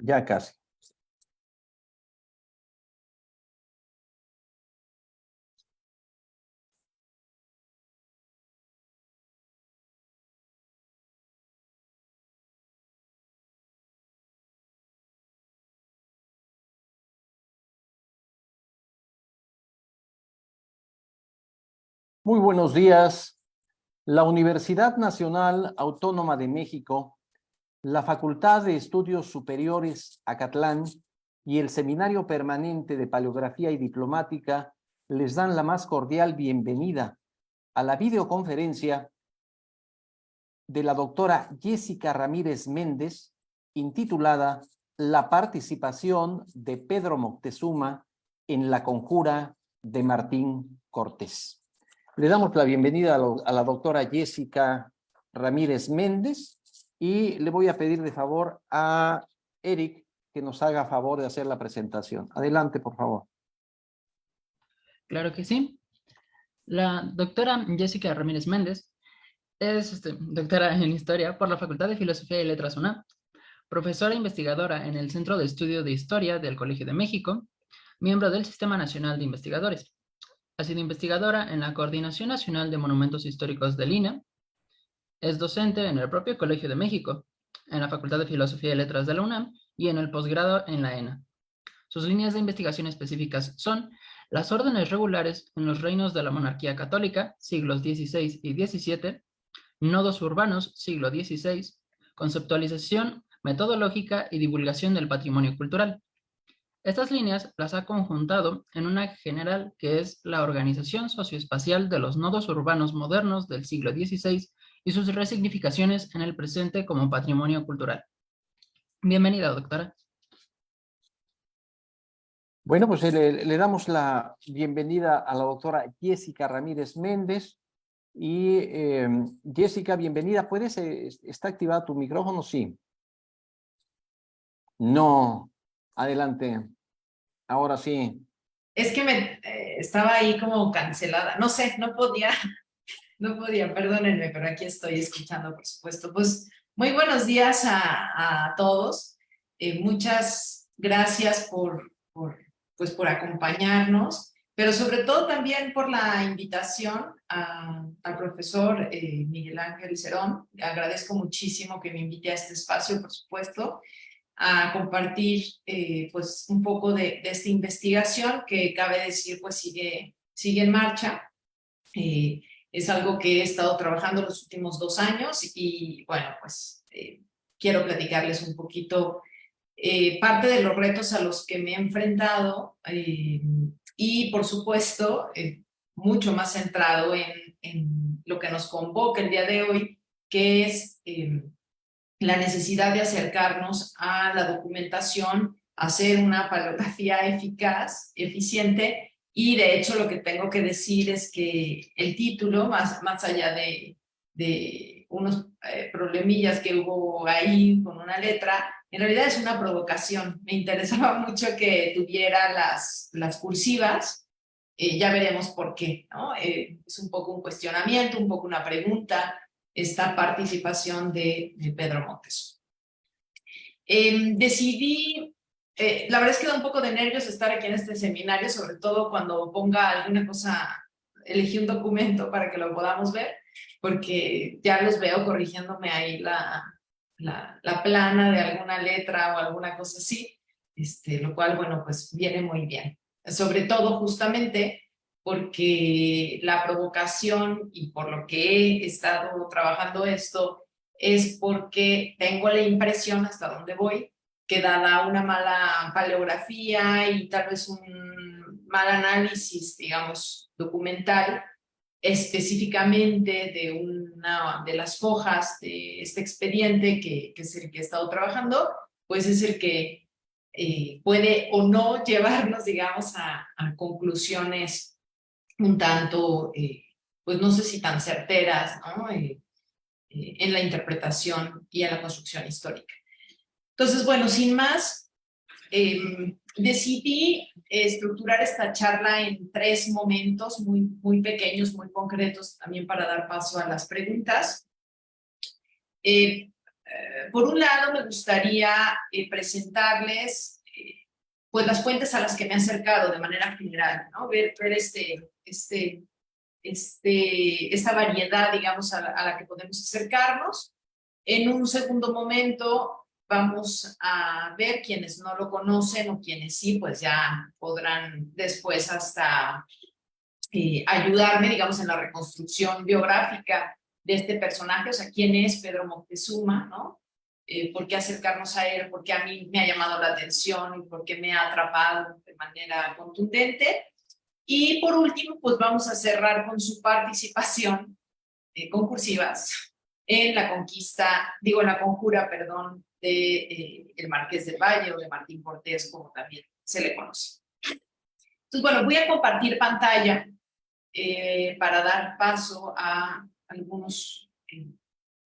Ya casi. Muy buenos días. La Universidad Nacional Autónoma de México, la Facultad de Estudios Superiores Acatlán y el Seminario Permanente de Paleografía y Diplomática les dan la más cordial bienvenida a la videoconferencia de la doctora Jessica Ramírez Méndez, intitulada La participación de Pedro Moctezuma en la conjura de Martín Cortés. Le damos la bienvenida a la doctora Jessica Ramírez Méndez y le voy a pedir de favor a Eric que nos haga favor de hacer la presentación. Adelante, por favor. Claro que sí. La doctora Jessica Ramírez Méndez es doctora en Historia por la Facultad de Filosofía y Letras UNAM, profesora investigadora en el Centro de Estudio de Historia del Colegio de México, miembro del Sistema Nacional de Investigadores. Ha sido investigadora en la Coordinación Nacional de Monumentos Históricos del INAH. Es docente en el propio Colegio de México, en la Facultad de Filosofía y Letras de la UNAM y en el posgrado en la ENA. Sus líneas de investigación específicas son las órdenes regulares en los reinos de la monarquía católica, siglos XVI y XVII, nodos urbanos, siglo XVI, conceptualización metodológica y divulgación del patrimonio cultural. Estas líneas las ha conjuntado en una general que es la organización socioespacial de los nodos urbanos modernos del siglo XVI y sus resignificaciones en el presente como patrimonio cultural. Bienvenida, doctora. Bueno, pues le damos la bienvenida a la doctora Jessica Ramírez Méndez. Y Jessica, bienvenida. ¿Puedes, está activado tu micrófono? Sí. No. Adelante. Ahora sí. Es que me estaba ahí como cancelada. No sé, no podía, perdónenme, pero aquí estoy escuchando, por supuesto. Pues muy buenos días a todos. Muchas gracias por acompañarnos, pero sobre todo también por la invitación al profesor Miguel Ángel Cerón. Agradezco muchísimo que me invite a este espacio, por supuesto, a compartir pues un poco de esta investigación que cabe decir pues sigue en marcha. Es algo que he estado trabajando los últimos 2 años y bueno, pues quiero platicarles un poquito parte de los retos a los que me he enfrentado y por supuesto mucho más centrado en lo que nos convoca el día de hoy, que es la necesidad de acercarnos a la documentación, hacer una paleografía eficaz, eficiente, y de hecho lo que tengo que decir es que el título, más allá de unos problemillas que hubo ahí con una letra, en realidad es una provocación. Me interesaba mucho que tuviera las cursivas, ya veremos por qué, ¿no? Es un poco un cuestionamiento, un poco una pregunta, esta participación de Pedro Moctezuma. Decidí, la verdad es que da un poco de nervios estar aquí en este seminario, sobre todo cuando ponga alguna cosa, elegí un documento para que lo podamos ver, porque ya los veo corrigiéndome ahí la plana de alguna letra o alguna cosa así, lo cual, bueno, pues viene muy bien. Sobre todo, justamente, porque la provocación y por lo que he estado trabajando esto es porque tengo la impresión, hasta donde voy, que dada una mala paleografía y tal vez un mal análisis, digamos, documental, específicamente de una de las fojas de este expediente, que es el que he estado trabajando, pues es el que puede o no llevarnos, digamos, a conclusiones un tanto, pues no sé si tan certeras, ¿no? En la interpretación y en la construcción histórica. Entonces, bueno, sin más, decidí estructurar esta charla en 3 momentos muy pequeños, muy concretos, también para dar paso a las preguntas. por un lado, me gustaría presentarles pues las fuentes a las que me he acercado de manera general, ¿no? Ver esta variedad, digamos, a la que podemos acercarnos. En un segundo momento vamos a ver quienes no lo conocen o quienes sí, pues ya podrán después hasta ayudarme, digamos, en la reconstrucción biográfica de este personaje, o sea, quién es Pedro Moctezuma, ¿no? ¿Por qué acercarnos a él? ¿Por qué a mí me ha llamado la atención? ¿Y por qué me ha atrapado de manera contundente? Y por último, pues vamos a cerrar con su participación concursivas en la conquista, digo, en la conjura, perdón, de el Marqués del Valle o de Martín Cortés, como también se le conoce. Entonces, bueno, voy a compartir pantalla para dar paso a algunos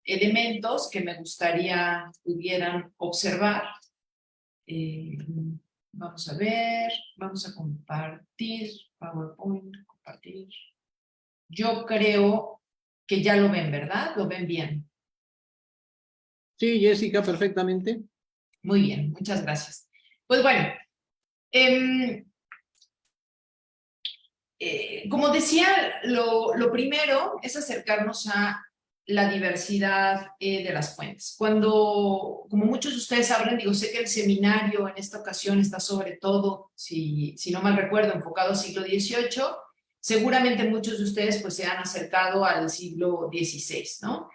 elementos que me gustaría pudieran observar. Vamos a ver, vamos a compartir PowerPoint, compartir. Yo creo que ya lo ven, ¿verdad? ¿Lo ven bien? Sí, Jessica, perfectamente. Muy bien, muchas gracias. Pues bueno, como decía, lo primero es acercarnos a la diversidad de las fuentes. Cuando, como muchos de ustedes sabrán, digo, sé que el seminario en esta ocasión está sobre todo, si no mal recuerdo, enfocado al siglo XVIII. Seguramente muchos de ustedes pues se han acercado al siglo XVI, ¿no?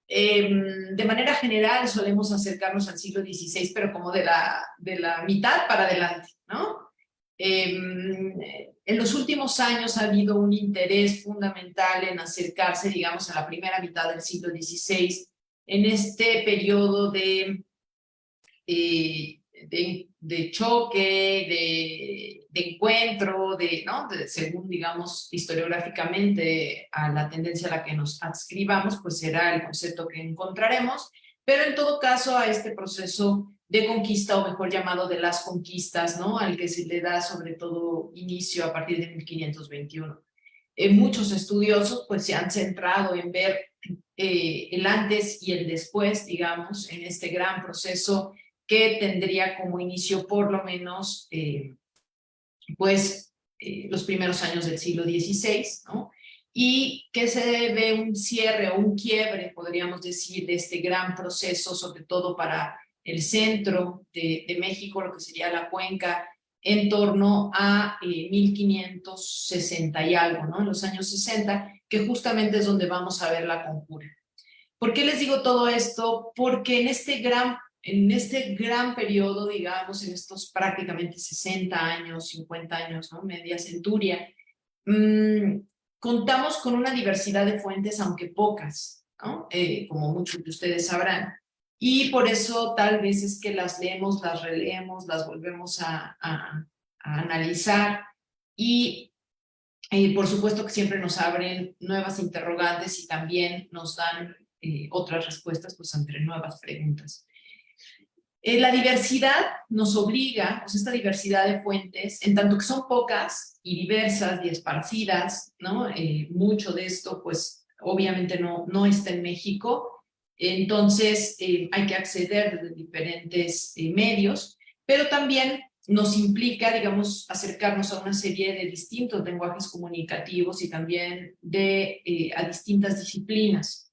De manera general solemos acercarnos al siglo XVI, pero como de la mitad para adelante, ¿no? En los últimos años ha habido un interés fundamental en acercarse, digamos, a la primera mitad del siglo XVI, en este periodo de choque, de encuentro, ¿no? Según, digamos, historiográficamente a la tendencia a la que nos adscribamos, pues será el concepto que encontraremos, pero en todo caso a este proceso de conquista, o mejor llamado de las conquistas, ¿no? Al que se le da sobre todo inicio a partir de 1521. Muchos estudiosos pues se han centrado en ver el antes y el después, digamos, en este gran proceso que tendría como inicio por lo menos los primeros años del siglo XVI, ¿no? Y que se ve un cierre o un quiebre, podríamos decir, de este gran proceso, sobre todo para el centro de México, lo que sería la cuenca, en torno a 1560 y algo, ¿no? En los años 60, que justamente es donde vamos a ver la conjura. ¿Por qué les digo todo esto? Porque en este gran periodo, digamos, en estos prácticamente 60 años, 50 años, ¿no? Media centuria, contamos con una diversidad de fuentes, aunque pocas, ¿no? Como muchos de ustedes sabrán. Y por eso tal vez es que las leemos, las releemos, las volvemos a analizar y por supuesto que siempre nos abren nuevas interrogantes y también nos dan otras respuestas pues ante nuevas preguntas. La diversidad nos obliga, o sea, esta diversidad de fuentes, en tanto que son pocas y diversas y esparcidas, ¿no? Mucho de esto pues obviamente no está en México, entonces hay que acceder desde diferentes medios, pero también nos implica, digamos, acercarnos a una serie de distintos lenguajes comunicativos y también a distintas disciplinas.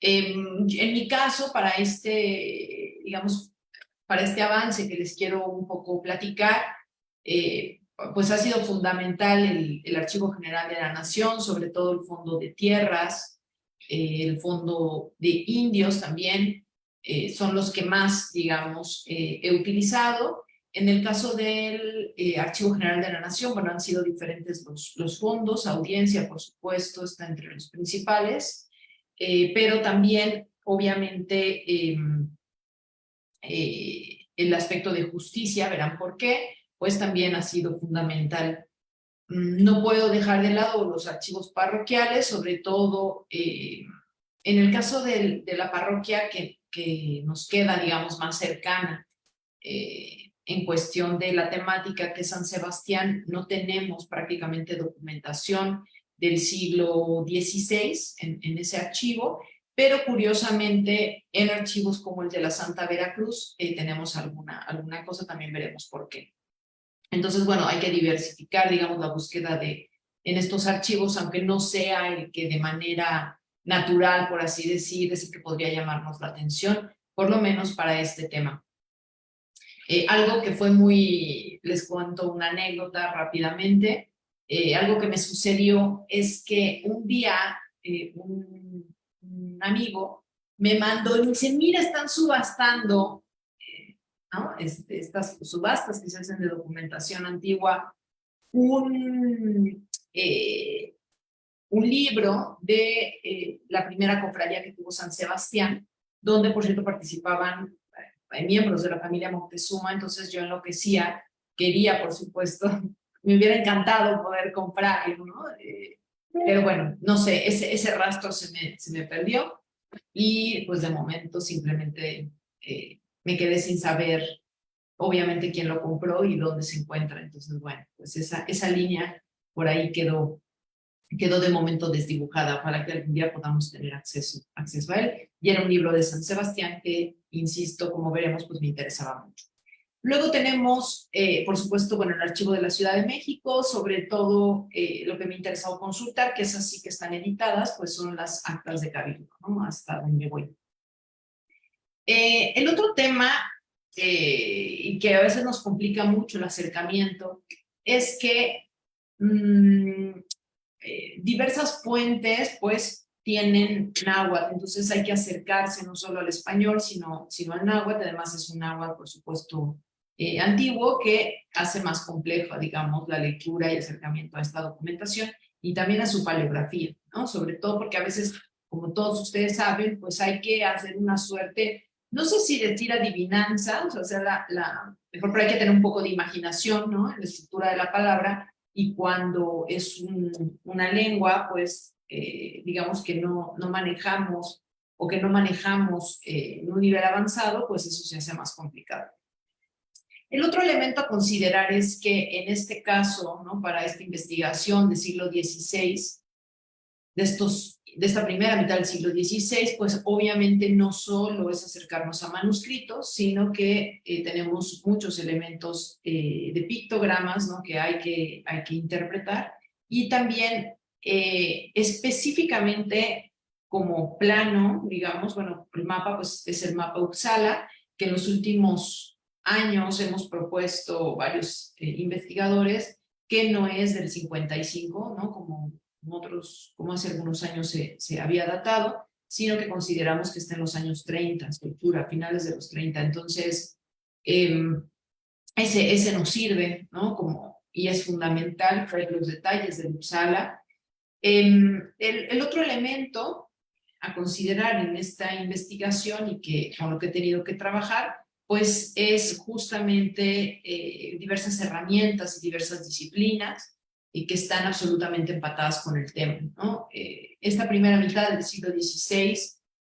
En mi caso, para digamos, para este avance que les quiero un poco platicar, pues ha sido fundamental el Archivo General de la Nación, sobre todo el Fondo de Tierras, el Fondo de Indios también, son los que más, digamos, he utilizado. En el caso del Archivo General de la Nación, bueno, han sido diferentes los fondos, Audiencia, por supuesto, está entre los principales, pero también, obviamente, el aspecto de justicia, verán por qué, pues también ha sido fundamental. No puedo dejar de lado los archivos parroquiales, sobre todo en el caso de la parroquia que nos queda, digamos, más cercana en cuestión de la temática, que es San Sebastián. No tenemos prácticamente documentación del siglo XVI en ese archivo, pero curiosamente en archivos como el de la Santa Veracruz tenemos alguna cosa, también veremos por qué. Entonces, bueno, hay que diversificar, digamos, la búsqueda en estos archivos, aunque no sea el que de manera natural, por así decir, es el que podría llamarnos la atención, por lo menos para este tema. Algo que fue les cuento una anécdota rápidamente, algo que me sucedió es que un día un amigo me mandó y me dice, mira, están subastando, ¿no? Estas subastas que se hacen de documentación antigua, un libro de la primera cofradía que tuvo San Sebastián, donde por cierto participaban miembros de la familia Moctezuma. Entonces yo enloquecía, quería por supuesto, me hubiera encantado poder comprarlo, ¿no? Pero bueno, no sé, ese rastro se me perdió y pues de momento simplemente me quedé sin saber obviamente quién lo compró y dónde se encuentra. Entonces bueno, pues esa línea por ahí quedó de momento desdibujada para que algún día podamos tener acceso a él. Y era un libro de San Sebastián que, insisto, como veremos, pues me interesaba mucho. Luego tenemos, por supuesto, bueno, el archivo de la Ciudad de México, sobre todo lo que me ha interesado consultar, que es así que están editadas, pues son las actas de cabildo, ¿no? Hasta donde voy. El otro tema, y que a veces nos complica mucho el acercamiento, es que diversas fuentes pues tienen náhuatl, entonces hay que acercarse no solo al español, sino al náhuatl. Además es un náhuatl, por supuesto, antiguo, que hace más compleja, digamos, la lectura y acercamiento a esta documentación y también a su paleografía, ¿no? Sobre todo porque a veces, como todos ustedes saben, pues hay que hacer una suerte, no sé si decir adivinanza, o sea, mejor, pero hay que tener un poco de imaginación, ¿no? En la estructura de la palabra. Y cuando es una lengua, pues digamos que no manejamos o que no manejamos en un nivel avanzado, pues eso se hace más complicado. El otro elemento a considerar es que en este caso, ¿no? Para esta investigación del siglo XVI, de esta primera mitad del siglo XVI, pues obviamente no solo es acercarnos a manuscritos, sino que tenemos muchos elementos de pictogramas, ¿no? Que hay que interpretar, y también específicamente como plano, digamos, bueno, el mapa pues es el mapa Uppsala, que en los últimos años hemos propuesto varios investigadores, que no es del 55, ¿no? Como hace algunos años se había datado, sino que consideramos que está en los años 30, estructura, finales de los 30. Entonces, ese nos sirve, ¿no? Y es fundamental ver los detalles de Uppsala. El otro elemento a considerar en esta investigación y con lo que he tenido que trabajar, pues es justamente diversas herramientas y diversas disciplinas y que están absolutamente empatadas con el tema, ¿no? Esta primera mitad del siglo XVI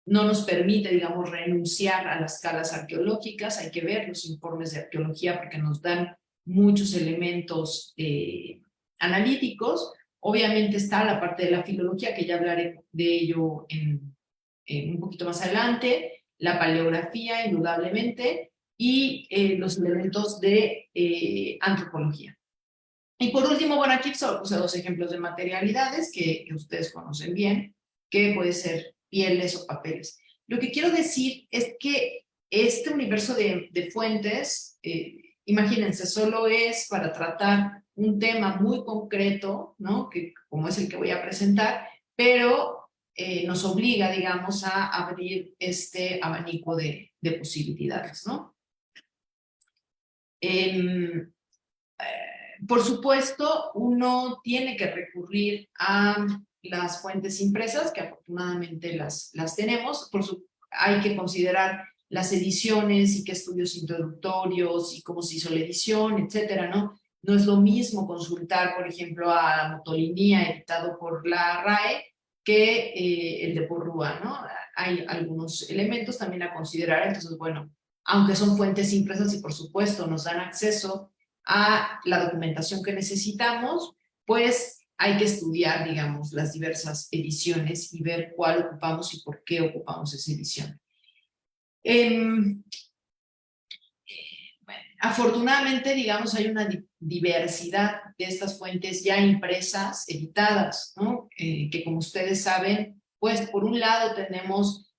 no nos permite, digamos, renunciar a las calas arqueológicas. Hay que ver los informes de arqueología porque nos dan muchos elementos analíticos. Obviamente está la parte de la filología, que ya hablaré de ello un poquito más adelante, la paleografía, indudablemente, y los elementos de antropología. Y por último, bueno, aquí solo puse dos ejemplos de materialidades que ustedes conocen bien, que puede ser pieles o papeles. Lo que quiero decir es que este universo de fuentes, imagínense, solo es para tratar un tema muy concreto, ¿no? Que, como es el que voy a presentar, pero nos obliga, digamos, a abrir este abanico de posibilidades, ¿no? Por supuesto, uno tiene que recurrir a las fuentes impresas, que afortunadamente las tenemos. Hay que considerar las ediciones y qué estudios introductorios y cómo se hizo la edición, etcétera, ¿no? No es lo mismo consultar, por ejemplo, a Motolinía, editado por la RAE, que el de Porrúa, ¿no? Hay algunos elementos también a considerar. Entonces, bueno, aunque son fuentes impresas y por supuesto nos dan acceso a la documentación que necesitamos, pues hay que estudiar, digamos, las diversas ediciones y ver cuál ocupamos y por qué ocupamos esa edición. Bueno, afortunadamente, digamos, hay una diversidad de estas fuentes ya impresas, editadas, ¿no? Que como ustedes saben, pues por un lado tenemos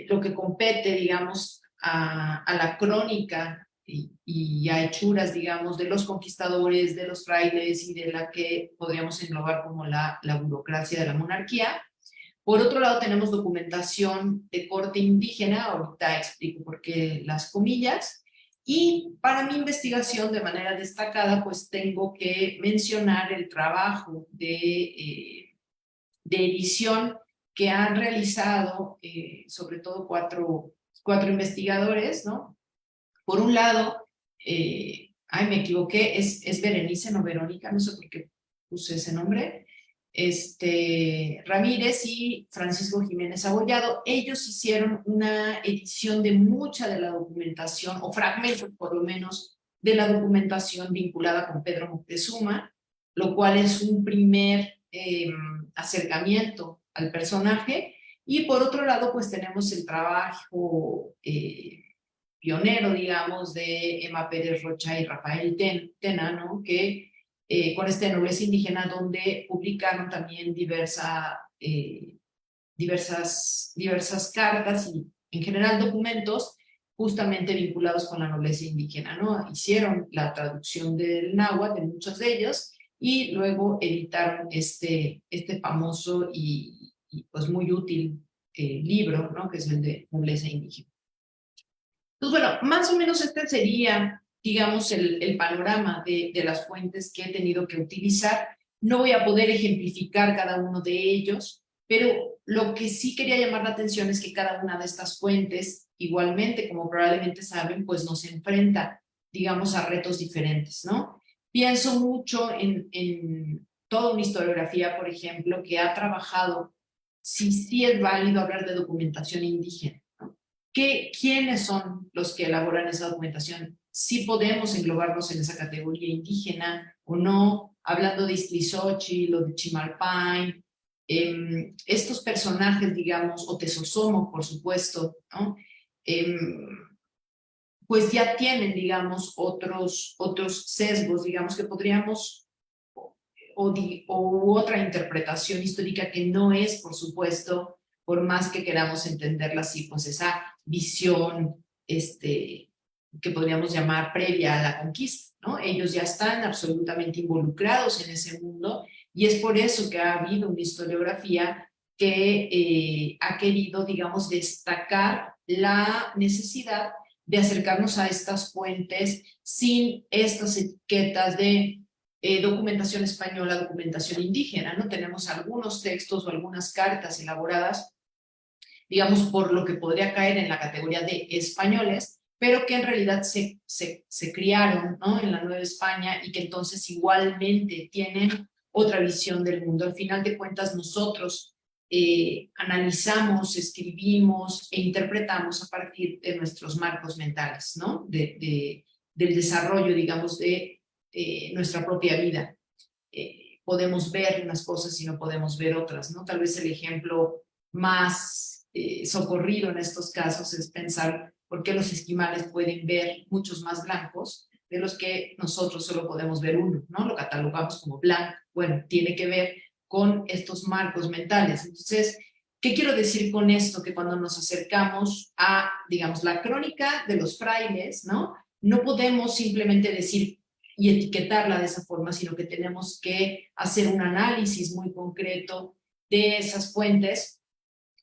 lo que compete, digamos, a la crónica y a hechuras, digamos, de los conquistadores, de los frailes y de la que podríamos englobar como la burocracia de la monarquía. Por otro lado, tenemos documentación de corte indígena, ahorita explico por qué las comillas, y para mi investigación de manera destacada, pues tengo que mencionar el trabajo de edición que han realizado sobre todo cuatro investigadores, ¿no? Por un lado, me equivoqué, es Berenice, no Verónica, no sé por qué puse ese nombre, Ramírez y Francisco Jiménez Abollado. Ellos hicieron una edición de mucha de la documentación, o fragmentos por lo menos, de la documentación vinculada con Pedro Moctezuma, lo cual es un primer acercamiento al personaje. Y por otro lado, pues tenemos el trabajo pionero, digamos, de Emma Pérez Rocha y Rafael Tena, ¿no? Que con nobleza indígena, donde publicaron también diversas cartas y en general documentos justamente vinculados con la nobleza indígena, ¿no? Hicieron la traducción del náhuatl de muchos de ellos y luego editaron este famoso y pues muy útil libro, ¿no? Que es el de nobleza indígena. Entonces, bueno, más o menos este sería, digamos, el panorama de las fuentes que he tenido que utilizar. No voy a poder ejemplificar cada uno de ellos, pero lo que sí quería llamar la atención es que cada una de estas fuentes, igualmente, como probablemente saben, pues nos enfrenta, digamos, a retos diferentes, ¿no? Pienso mucho en toda una historiografía, por ejemplo, que ha trabajado si sí es válido hablar de documentación indígena. ¿Quiénes son los que elaboran esa documentación? ¿Sí podemos englobarnos en esa categoría indígena o no? Hablando de Iztlizóchitl o de Chimalpain, estos personajes, digamos, o Tezosomoc, por supuesto, ¿no? Pues ya tienen, digamos, otros sesgos, digamos, que podríamos, o otra interpretación histórica que no es, por supuesto, por más que queramos entenderla así, pues esa visión que podríamos llamar previa a la conquista, ¿no? Ellos ya están absolutamente involucrados en ese mundo y es por eso que ha habido una historiografía que ha querido, digamos, destacar la necesidad de acercarnos a estas fuentes sin estas etiquetas de documentación española, documentación indígena, ¿no? Tenemos algunos textos o algunas cartas elaboradas, digamos, por lo que podría caer en la categoría de españoles, pero que en realidad se criaron, ¿no? En la Nueva España y que entonces igualmente tienen otra visión del mundo. Al final de cuentas, nosotros analizamos, escribimos e interpretamos a partir de nuestros marcos mentales, ¿no? Del desarrollo, digamos, de nuestra propia vida. Podemos ver unas cosas y no podemos ver otras, ¿no? Tal vez el ejemplo más socorrido en estos casos es pensar por qué los esquimales pueden ver muchos más blancos de los que nosotros solo podemos ver uno, ¿no? Lo catalogamos como blanco. Bueno, tiene que ver con estos marcos mentales. Entonces, ¿qué quiero decir con esto? Que cuando nos acercamos a, digamos, la crónica de los frailes, ¿no? No podemos simplemente decir y etiquetarla de esa forma, sino que tenemos que hacer un análisis muy concreto de esas fuentes,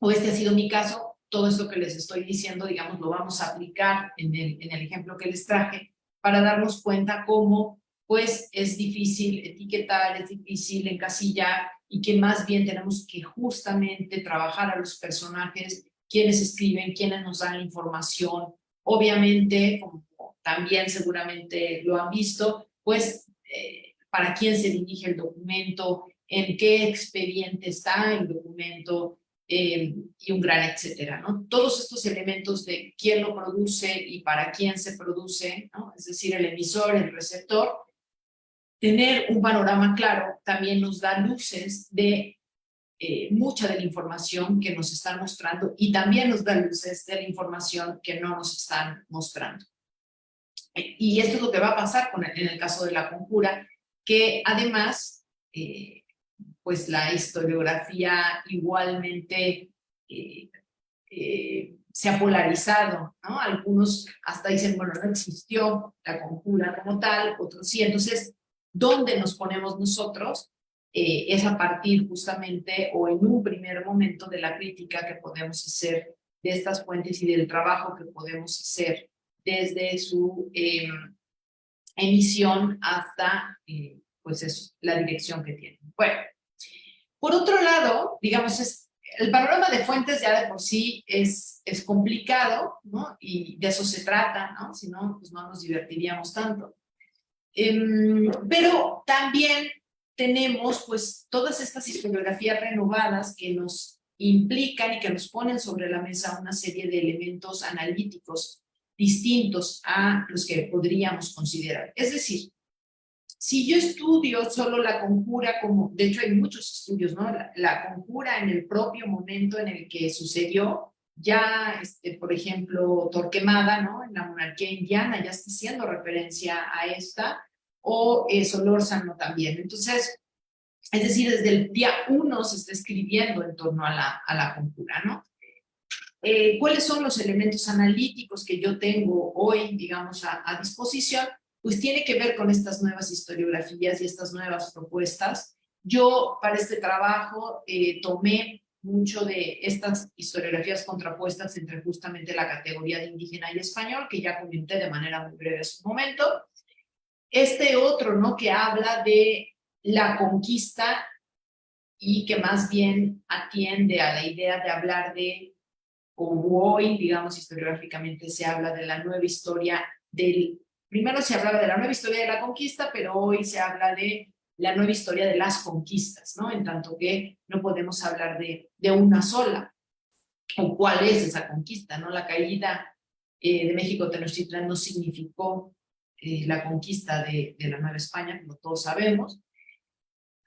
o este ha sido mi caso. Todo esto que les estoy diciendo, digamos, lo vamos a aplicar en el ejemplo que les traje para darnos cuenta cómo, pues, es difícil etiquetar, es difícil encasillar y que más bien tenemos que justamente trabajar a los personajes, quienes escriben, quienes nos dan la información. Obviamente, como también seguramente lo han visto, pues, para quién se dirige el documento, en qué expediente está el documento, y un gran etcétera, ¿no? Todos estos elementos de quién lo produce y para quién se produce, ¿no? Es decir, el emisor, el receptor, tener un panorama claro también nos da luces de mucha de la información que nos están mostrando y también nos da luces de la información que no nos están mostrando. Y esto es lo que va a pasar en el caso de la conjura, que además, pues la historiografía igualmente se ha polarizado, ¿no? Algunos hasta dicen, bueno, no existió la conjura como tal, otros sí. Entonces, ¿dónde nos ponemos nosotros? Es a partir justamente o en un primer momento de la crítica que podemos hacer de estas fuentes y del trabajo que podemos hacer desde su emisión hasta pues eso, la dirección que tienen. Bueno, por otro lado, digamos, el panorama de fuentes ya de por sí es complicado, ¿no? Y de eso se trata, ¿no? Si no, pues no nos divertiríamos tanto. Pero también tenemos pues todas estas historiografías renovadas que nos implican y que nos ponen sobre la mesa una serie de elementos analíticos distintos a los que podríamos considerar. Es decir, si yo estudio solo la conjura, como de hecho hay muchos estudios, ¿no? La conjura en el propio momento en el que sucedió, ya, por ejemplo, Torquemada, ¿no? En la monarquía indiana ya está haciendo referencia a esta, o Solórzano también. Entonces, es decir, desde el día 1 se está escribiendo en torno a la conjura, ¿no? ¿Cuáles son los elementos analíticos que yo tengo hoy, digamos, a disposición? Pues tiene que ver con estas nuevas historiografías y estas nuevas propuestas. Yo para este trabajo tomé mucho de estas historiografías contrapuestas entre justamente la categoría de indígena y español, que ya comenté de manera muy breve en su momento. Este otro, ¿no? Que habla de la conquista y que más bien atiende a la idea de hablar de, como hoy, digamos, historiográficamente se habla de la nueva historia del... Primero se hablaba de la nueva historia de la conquista, pero hoy se habla de la nueva historia de las conquistas, ¿no? En tanto que no podemos hablar de una sola, o cuál es esa conquista, ¿no? La caída de México Tenochtitlan no significó la conquista de la Nueva España, como todos sabemos.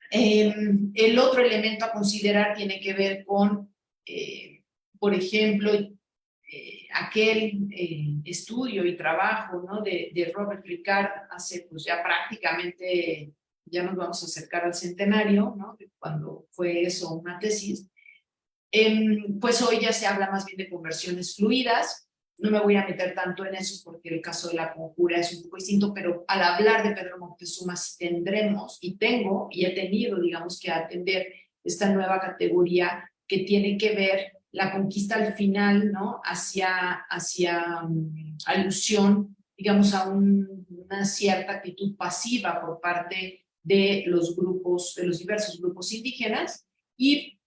El otro elemento a considerar tiene que ver con, por ejemplo, aquel estudio y trabajo, ¿no? de Robert Ricard hace pues ya prácticamente, ya nos vamos a acercar al centenario, ¿no? Cuando fue eso una tesis. Pues hoy ya se habla más bien de conversiones fluidas. No me voy a meter tanto en eso porque el caso de la conjura es un poco distinto, pero al hablar de Pedro Moctezuma sí tendremos, y tengo, y he tenido, digamos, que atender esta nueva categoría que tiene que ver la conquista al final, ¿no? Hacia alusión, digamos, a una cierta actitud pasiva por parte de los grupos, de los diversos grupos indígenas, y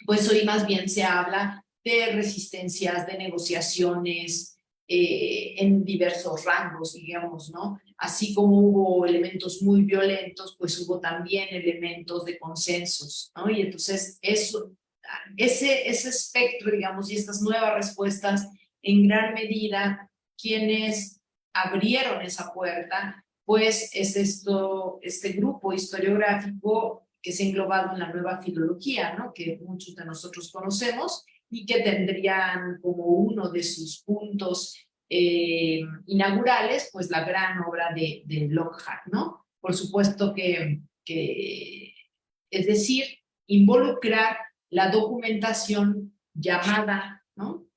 pues hoy más bien se habla de resistencias, de negociaciones en diversos rangos, digamos, ¿no? Así como hubo elementos muy violentos, pues hubo también elementos de consensos, ¿no? Y entonces ese espectro, digamos, y estas nuevas respuestas, en gran medida, quienes abrieron esa puerta, pues es este grupo historiográfico que se ha englobado en la nueva filología, ¿no? Que muchos de nosotros conocemos y que tendrían como uno de sus puntos inaugurales, pues la gran obra de Lockhart, ¿no? Por supuesto que es decir, involucrar la documentación llamada, ¿no?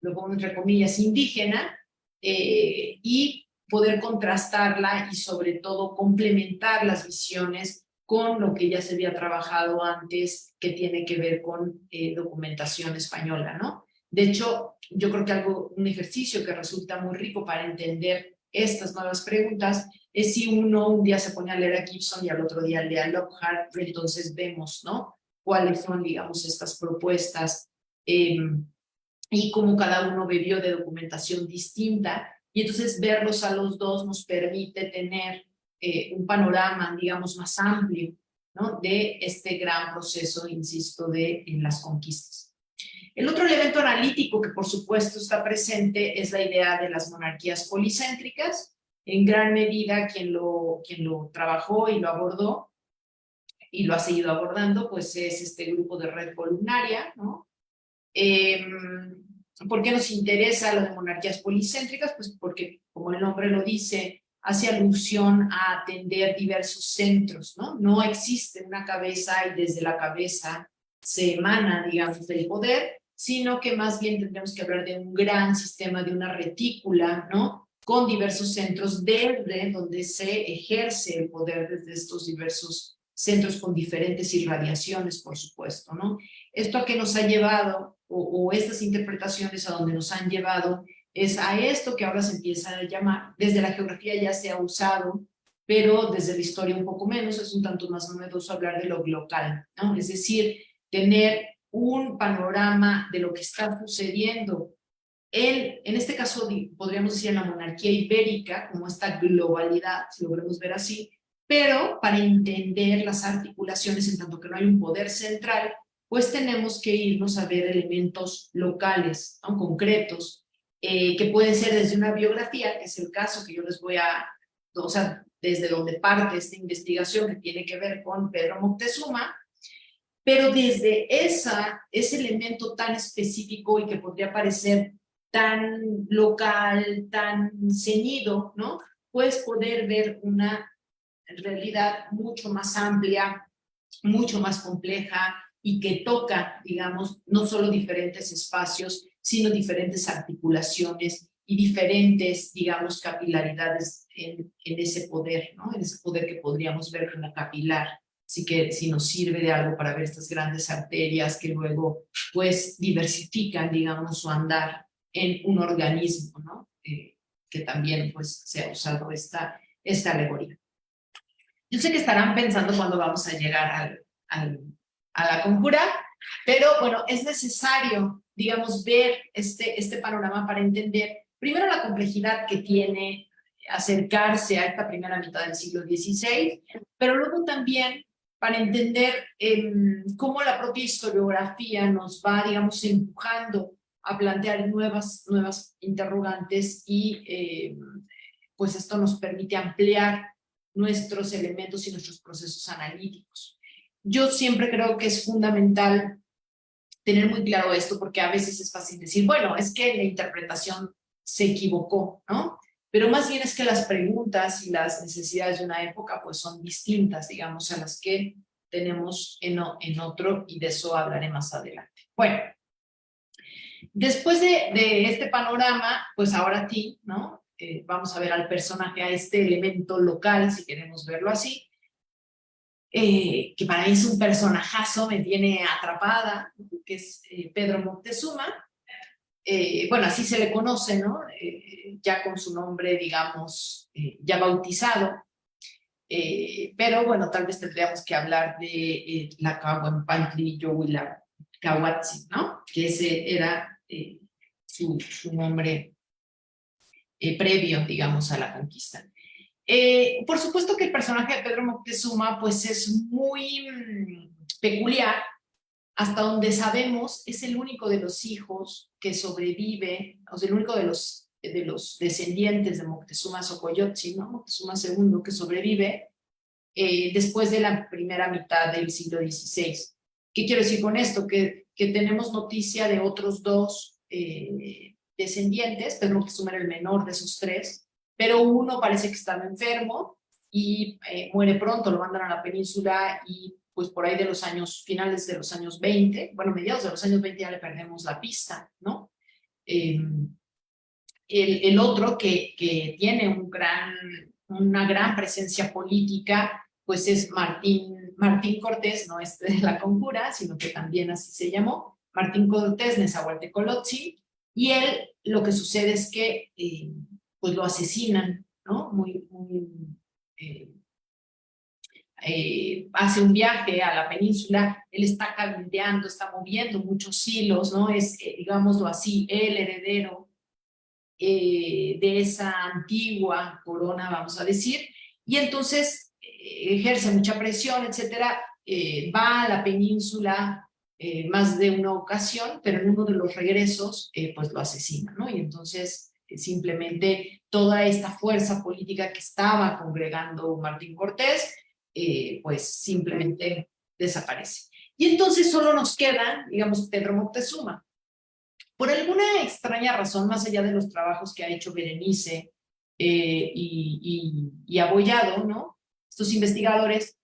Lo pongo entre comillas, indígena, y poder contrastarla y sobre todo complementar las visiones con lo que ya se había trabajado antes, que tiene que ver con documentación española, ¿no? De hecho, yo creo que un ejercicio que resulta muy rico para entender estas nuevas preguntas es si uno un día se pone a leer a Gibson y al otro día lee a Lockhart, entonces vemos, ¿no? Cuáles son, digamos, estas propuestas y cómo cada uno bebió de documentación distinta, y entonces verlos a los dos nos permite tener un panorama, digamos, más amplio, ¿no? De este gran proceso, insisto, en las conquistas. El otro elemento analítico que por supuesto está presente es la idea de las monarquías policéntricas. en gran medida quien lo trabajó y lo abordó y lo ha seguido abordando, pues es este grupo de Red Columnaria, ¿no? ¿Por qué nos interesa lo de monarquías policéntricas? Pues porque, como el nombre lo dice, hace alusión a atender diversos centros, ¿no? No existe una cabeza y desde la cabeza se emana, digamos, del poder, sino que más bien tendríamos que hablar de un gran sistema, de una retícula, ¿no? Con diversos centros desde donde se ejerce el poder desde estos diversos centros con diferentes irradiaciones, por supuesto, ¿no? Esto a qué nos ha llevado, o estas interpretaciones a donde nos han llevado, es a esto que ahora se empieza a llamar, desde la geografía ya se ha usado, pero desde la historia un poco menos, es un tanto más novedoso hablar de lo local, ¿no? Es decir, tener un panorama de lo que está sucediendo en este caso podríamos decir en la monarquía ibérica, como esta globalidad, si lo queremos ver así, pero para entender las articulaciones en tanto que no hay un poder central, pues tenemos que irnos a ver elementos locales, ¿no? Concretos, que pueden ser desde una biografía, que es el caso que yo les voy a, o sea, desde donde parte esta investigación que tiene que ver con Pedro Moctezuma, pero desde ese elemento tan específico y que podría parecer tan local, tan ceñido, ¿no? Puedes poder ver una realidad mucho más amplia, mucho más compleja y que toca, digamos, no solo diferentes espacios, sino diferentes articulaciones y diferentes, digamos, capilaridades en ese poder, ¿no? En ese poder que podríamos ver como capilar. Así que si nos sirve de algo para ver estas grandes arterias que luego, pues, diversifican, digamos, su andar en un organismo, ¿no? Que también, pues, se ha usado esta alegoría. Yo sé que estarán pensando cuándo vamos a llegar a la conjura, pero bueno, es necesario, digamos, ver este panorama para entender, primero, la complejidad que tiene acercarse a esta primera mitad del siglo XVI, pero luego también para entender cómo la propia historiografía nos va, digamos, empujando a plantear nuevas interrogantes y pues esto nos permite ampliar nuestros elementos y nuestros procesos analíticos. Yo siempre creo que es fundamental tener muy claro esto, porque a veces es fácil decir, bueno, es que la interpretación se equivocó, ¿no? Pero más bien es que las preguntas y las necesidades de una época pues son distintas, digamos, a las que tenemos en otro, y de eso hablaré más adelante. Bueno, después de este panorama, pues ahora a ti, ¿no? Vamos a ver al personaje, a este elemento local, si queremos verlo así, que para mí es un personajazo, me tiene atrapada, que es Pedro Moctezuma. Bueno, así se le conoce, ¿no? Ya con su nombre, digamos, ya bautizado. Pero bueno, tal vez tendríamos que hablar de la Cahuenpantli Cahuatzi, ¿no? Que ese era su nombre previo, digamos, a la conquista. Por supuesto que el personaje de Pedro Moctezuma pues es muy peculiar. Hasta donde sabemos, es el único de los hijos que sobrevive, o sea, el único de los descendientes de Moctezuma Xocoyotzin, ¿no? Moctezuma II, que sobrevive después de la primera mitad del siglo XVI. ¿Qué quiero decir con esto? Que tenemos noticia de otros dos descendientes. Pedro Moctezuma era el menor de esos tres, pero uno parece que estaba enfermo y muere pronto, lo mandan a la península y pues por ahí de los años, finales de los años 20, bueno, mediados de los años 20 ya le perdemos la pista, ¿no? El otro que tiene una gran presencia política, pues es Martín Cortés, no es de la conjura, sino que también así se llamó, Martín Cortés Nezahualtecolotzin, y él, lo que sucede es que pues lo asesinan, ¿no? Hace un viaje a la península, él está cabildeando, está moviendo muchos hilos, ¿no? Es, digámoslo así, el heredero de esa antigua corona, vamos a decir, y entonces ejerce mucha presión, etcétera, va a la península más de una ocasión, pero en uno de los regresos, pues lo asesina, ¿no? Y entonces simplemente toda esta fuerza política que estaba congregando Martín Cortés, pues simplemente desaparece. Y entonces solo nos queda, digamos, Pedro Moctezuma. Por alguna extraña razón, más allá de los trabajos que ha hecho Berenice y Abollado, ¿no? Estos investigadores,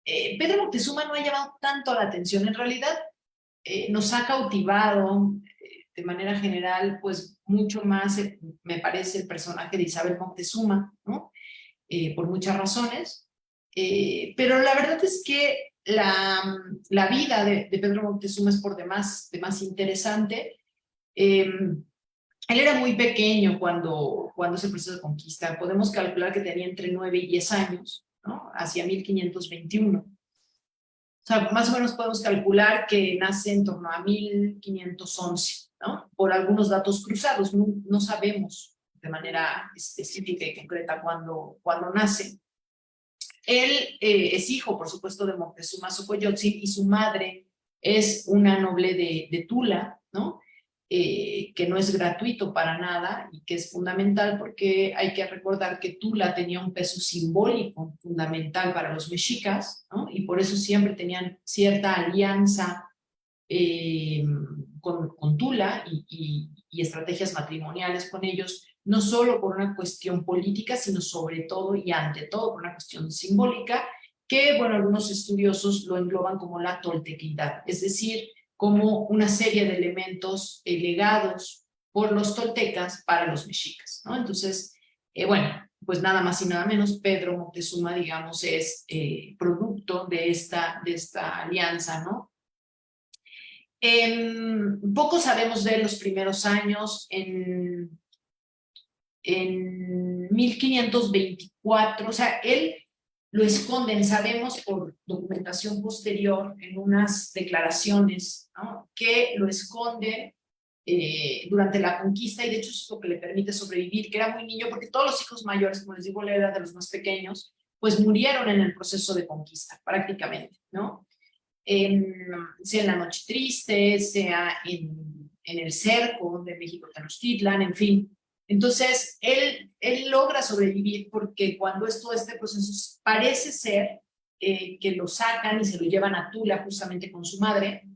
Pedro Moctezuma no ha llamado tanto la atención. En realidad, nos ha cautivado de manera general, pues mucho más, me parece, el personaje de Isabel Moctezuma, ¿no? Por muchas razones. Pero la verdad es que la vida de Pedro Moctezuma es por demás interesante. Él era muy pequeño cuando ese proceso de conquista. Podemos calcular que tenía entre 9 y 10 años, ¿no? Hacia 1521. O sea, más o menos podemos calcular que nace en torno a 1511, ¿no? Por algunos datos cruzados, no sabemos de manera específica y concreta cuándo nace. Él es hijo, por supuesto, de Moctezuma Xocoyotzin, y su madre es una noble de Tula, ¿no? Que no es gratuito para nada y que es fundamental, porque hay que recordar que Tula tenía un peso simbólico fundamental para los mexicas, ¿no? Y por eso siempre tenían cierta alianza con Tula y estrategias matrimoniales con ellos, no solo por una cuestión política, sino sobre todo y ante todo por una cuestión simbólica, que, bueno, algunos estudiosos lo engloban como la toltequidad, es decir, como una serie de elementos legados por los toltecas para los mexicas, ¿no? Entonces, bueno, pues nada más y nada menos, Pedro Moctezuma, digamos, es producto de esta alianza, ¿no? Poco sabemos de los primeros años. En 1524, o sea, él lo esconden, sabemos por documentación posterior en unas declaraciones, ¿no? Que lo esconde durante la conquista, y de hecho es lo que le permite sobrevivir, que era muy niño, porque todos los hijos mayores, como les digo, él era de los más pequeños, pues murieron en el proceso de conquista, prácticamente, ¿no? Sea en la Noche Triste, sea en el cerco de México Tenochtitlan, en fin. Entonces, él logra sobrevivir porque cuando este proceso parece ser que lo sacan y se lo llevan a Tula justamente con su madre,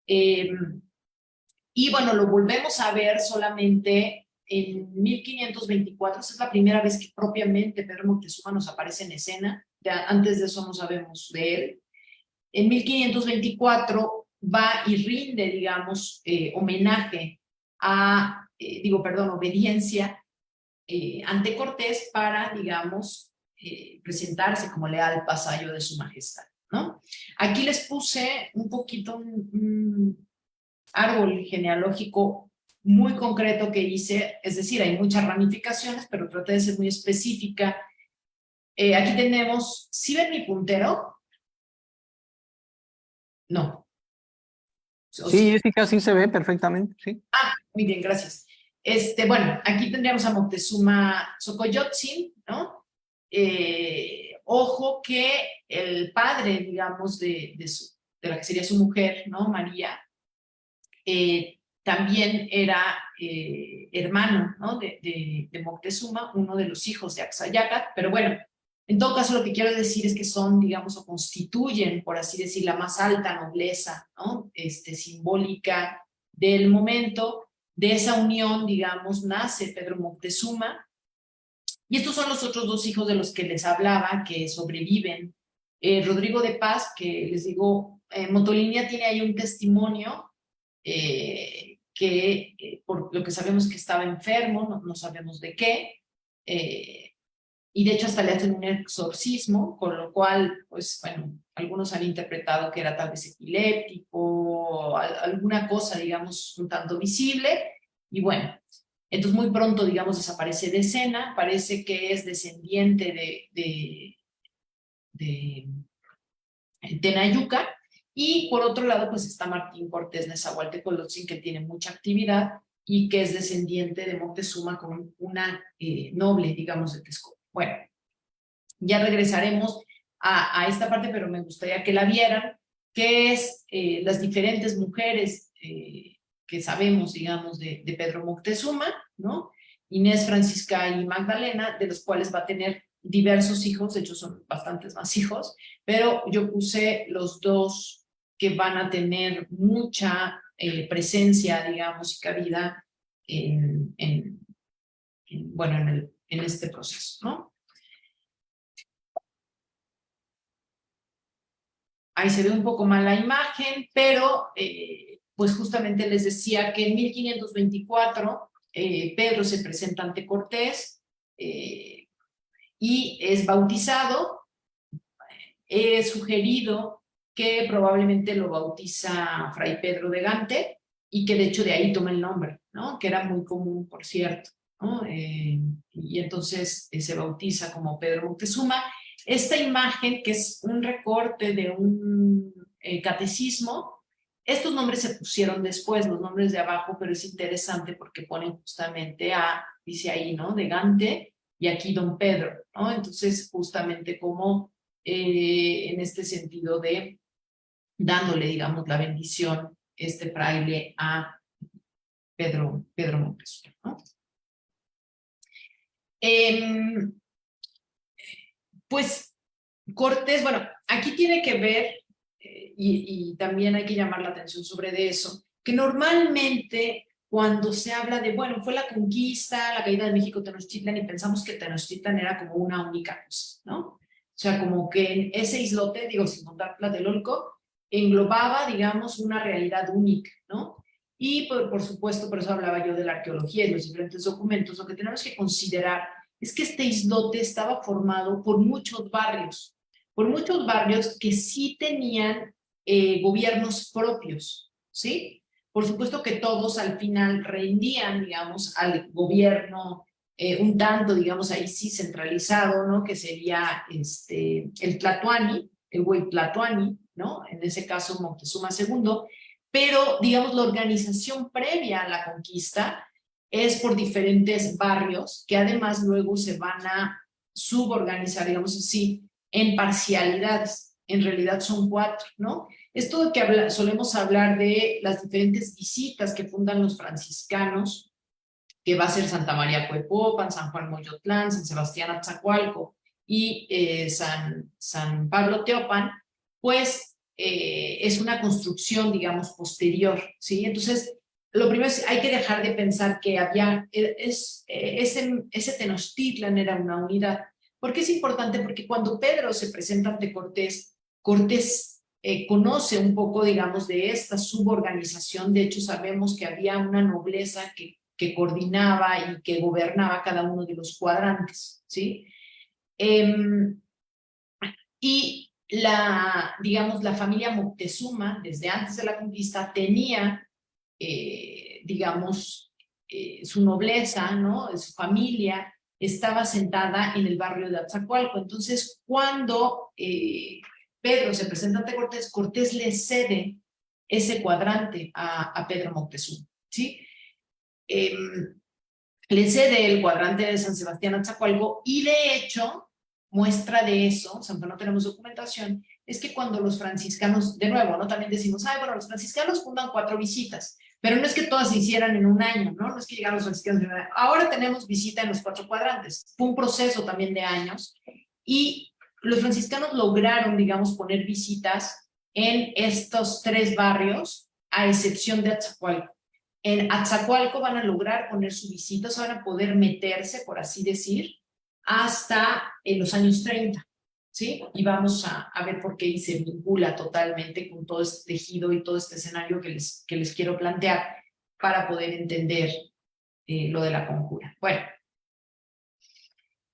y bueno, lo volvemos a ver solamente en 1524, esa es la primera vez que propiamente Pedro Moctezuma nos aparece en escena, ya antes de eso no sabemos de él. En 1524 va y rinde, digamos, homenaje obediencia ante Cortés para, digamos, presentarse como leal vasallo de su majestad, ¿no? Aquí les puse un poquito un árbol genealógico muy concreto que hice, es decir, hay muchas ramificaciones, pero traté de ser muy específica. Aquí tenemos, ¿sí ven mi puntero? No. Sí, Jessica, sí se ve perfectamente, sí. Muy bien, gracias. Bueno, aquí tendríamos a Moctezuma Xocoyotzin, ¿no? Ojo que el padre, digamos, de la que sería su mujer, ¿no? María, también era hermano, ¿no? de Moctezuma, uno de los hijos de Axayácat, pero bueno, en todo caso lo que quiero decir es que son, digamos, o constituyen, por así decir, la más alta nobleza, ¿no? Simbólica del momento. De esa unión, digamos, nace Pedro Moctezuma, y estos son los otros dos hijos de los que les hablaba, que sobreviven. Rodrigo de Paz, que les digo, Motolinia tiene ahí un testimonio que por lo que sabemos que estaba enfermo, no sabemos de qué, y de hecho hasta le hacen un exorcismo, con lo cual, pues bueno, algunos han interpretado que era tal vez epiléptico, alguna cosa, digamos, un tanto visible, y bueno, entonces muy pronto, digamos, desaparece de escena. Parece que es descendiente de Tenayuca, y por otro lado, pues está Martín Cortés Nezahualtecolotzin, que tiene mucha actividad y que es descendiente de Moctezuma con una noble, digamos, de Texcoco. Bueno, ya regresaremos a esta parte, pero me gustaría que la vieran, que es las diferentes mujeres que sabemos, digamos, de Pedro Moctezuma, ¿no? Inés, Francisca y Magdalena, de los cuales va a tener diversos hijos, de hecho son bastantes más hijos, pero yo puse los dos que van a tener mucha presencia, digamos, y cabida bueno, en este proceso, ¿no? Ahí se ve un poco mal la imagen, pero pues justamente les decía que en 1524 Pedro se presenta ante Cortés y es bautizado. He sugerido que probablemente lo bautiza Fray Pedro de Gante y que de hecho de ahí toma el nombre, ¿no? Que era muy común, por cierto, ¿no? Y entonces se bautiza como Pedro Moctezuma. Esta imagen, que es un recorte de un catecismo, estos nombres se pusieron después, los nombres de abajo, pero es interesante porque ponen justamente dice ahí, ¿no? De Gante y aquí Don Pedro, ¿no? Entonces, justamente como en este sentido de dándole, digamos, la bendición, este fraile a Pedro Moctezuma, ¿no? Pues Cortés, bueno, aquí tiene que ver, y también hay que llamar la atención sobre de eso, que normalmente cuando se habla de, bueno, fue la conquista, la caída de México, Tenochtitlan, y pensamos que Tenochtitlan era como una única cosa, ¿no? O sea, como que en ese islote, digo, sin contar Tlatelolco, englobaba, digamos, una realidad única, ¿no? Y por supuesto, por eso hablaba yo de la arqueología y los diferentes documentos, lo que tenemos que considerar es que este islote estaba formado por muchos barrios que sí tenían gobiernos propios, ¿sí? Por supuesto que todos al final rendían, digamos, al gobierno un tanto, digamos, ahí sí centralizado, ¿no? Que sería el Tlatoani, el Huaytlatoani, ¿no? En ese caso Moctezuma II, pero, digamos, la organización previa a la conquista es por diferentes barrios que además luego se van a suborganizar, digamos así, en parcialidades. En realidad son 4, ¿no? Esto de que solemos hablar de las diferentes visitas que fundan los franciscanos, que va a ser Santa María Cuepopan, San Juan Moyotlán, San Sebastián Atzacualco y San Pablo Teopan, pues es una construcción, digamos, posterior, ¿sí? Entonces, lo primero es, hay que dejar de pensar que ese Tenochtitlan era una unidad. ¿Por qué es importante? Porque cuando Pedro se presenta ante Cortés, Cortés conoce un poco, digamos, de esta suborganización. De hecho, sabemos que había una nobleza que coordinaba y que gobernaba cada uno de los cuadrantes, ¿sí? Y digamos, la familia Moctezuma, desde antes de la conquista, tenía digamos, su nobleza, ¿no? Su familia estaba sentada en el barrio de Atzacoalco. Entonces, cuando Pedro se presenta ante Cortés, Cortés le cede ese cuadrante a Pedro Moctezuma, ¿sí? Le cede el cuadrante de San Sebastián Atzacoalco y de hecho, muestra de eso, aunque no tenemos documentación, es que cuando los franciscanos, de nuevo, ¿no? También decimos, bueno, los franciscanos fundan 4 visitas, pero no es que todas se hicieran en un año, ¿no? No es que llegaron los franciscanos en un año. Ahora tenemos visita en los 4 cuadrantes. Fue un proceso también de años y los franciscanos lograron, digamos, poner visitas en estos 3 barrios, a excepción de Atzacoalco. En Atzacoalco van a lograr poner su visita, van a poder meterse, por así decir, hasta los años 30. ¿Sí? Y vamos a ver por qué se vincula totalmente con todo este tejido y todo este escenario que les quiero plantear para poder entender lo de la conjura. Bueno,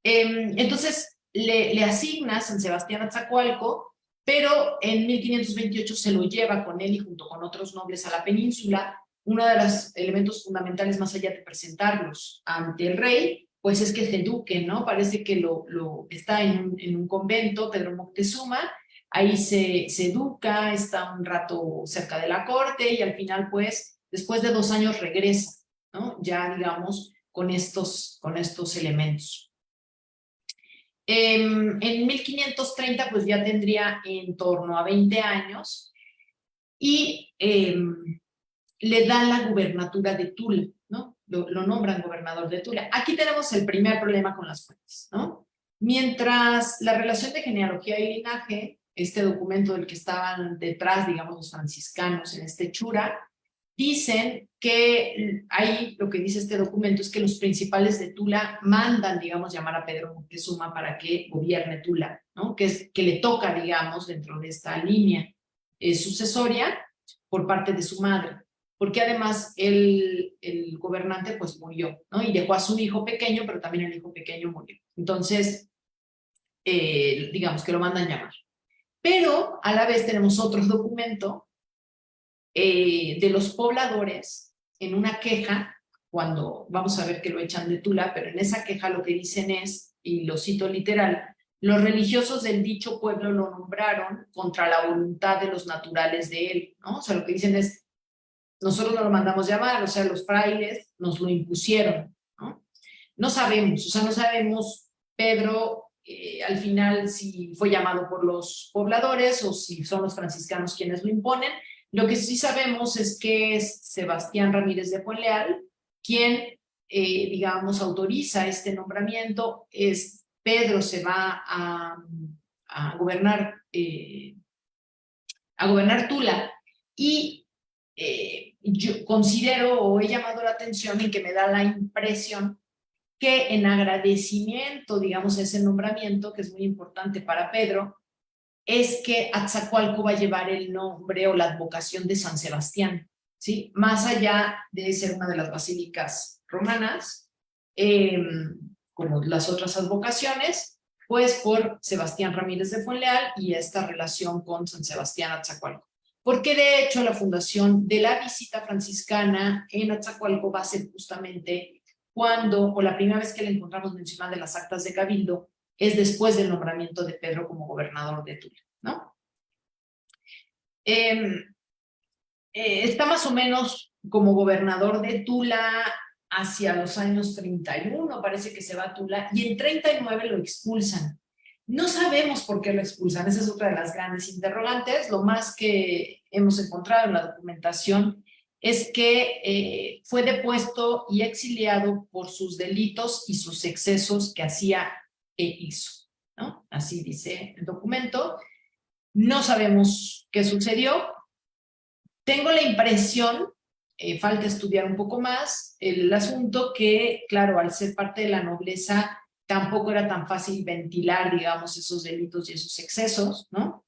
entonces le asigna San Sebastián Atzacoalco, pero en 1528 se lo lleva con él y junto con otros nobles a la península. Uno de los elementos fundamentales, más allá de presentarlos ante el rey, pues es que se eduquen, ¿no? Parece que está en un convento, Pedro Moctezuma, ahí se educa, está un rato cerca de la corte y al final, pues, después de 2 años regresa, ¿no? Ya, digamos, con estos elementos. En 1530, pues ya tendría en torno a 20 años y le dan la gubernatura de Tula, ¿no? lo nombran gobernador de Tula. Aquí tenemos el primer problema con las fuentes, ¿no? Mientras la relación de genealogía y linaje, este documento del que estaban detrás, digamos, los franciscanos en este Chura, dicen que ahí lo que dice este documento es que los principales de Tula mandan, digamos, llamar a Pedro Moctezuma para que gobierne Tula, ¿no? Que le toca, digamos, dentro de esta línea sucesoria por parte de su madre, porque además el gobernante pues murió, ¿no? Y dejó a su hijo pequeño, pero también el hijo pequeño murió. Entonces, digamos que lo mandan llamar. Pero a la vez tenemos otro documento de los pobladores en una queja, cuando vamos a ver que lo echan de Tula, pero en esa queja lo que dicen es, y lo cito literal, los religiosos del dicho pueblo lo nombraron contra la voluntad de los naturales de él, ¿no? O sea, lo que dicen es, nosotros no lo mandamos llamar, o sea, los frailes nos lo impusieron, ¿no? No sabemos, o sea, no sabemos, Pedro, al final si fue llamado por los pobladores o si son los franciscanos quienes lo imponen. Lo que sí sabemos es que es Sebastián Ramírez de Fuenleal quien, digamos, autoriza este nombramiento. Pedro se va a gobernar Tula y yo considero o he llamado la atención en que me da la impresión que en agradecimiento, digamos, a ese nombramiento, que es muy importante para Pedro, es que Atzacoalco va a llevar el nombre o la advocación de San Sebastián, ¿sí? Más allá de ser una de las basílicas romanas, como las otras advocaciones, pues por Sebastián Ramírez de Fuenleal y esta relación con San Sebastián Atzacoalco. Porque de hecho la fundación de la visita franciscana en Atzacoalco va a ser justamente cuando, o la primera vez que la encontramos mencionada en las actas de Cabildo, es después del nombramiento de Pedro como gobernador de Tula, ¿no? Está más o menos como gobernador de Tula hacia los años 31, parece que se va a Tula, y en 39 lo expulsan. No sabemos por qué lo expulsan, esa es otra de las grandes interrogantes. Lo más que hemos encontrado en la documentación es que fue depuesto y exiliado por sus delitos y sus excesos que hacía e hizo, ¿no? Así dice el documento. No sabemos qué sucedió. Tengo la impresión, falta estudiar un poco más el asunto, que claro, al ser parte de la nobleza tampoco era tan fácil ventilar, digamos, esos delitos y esos excesos, ¿no?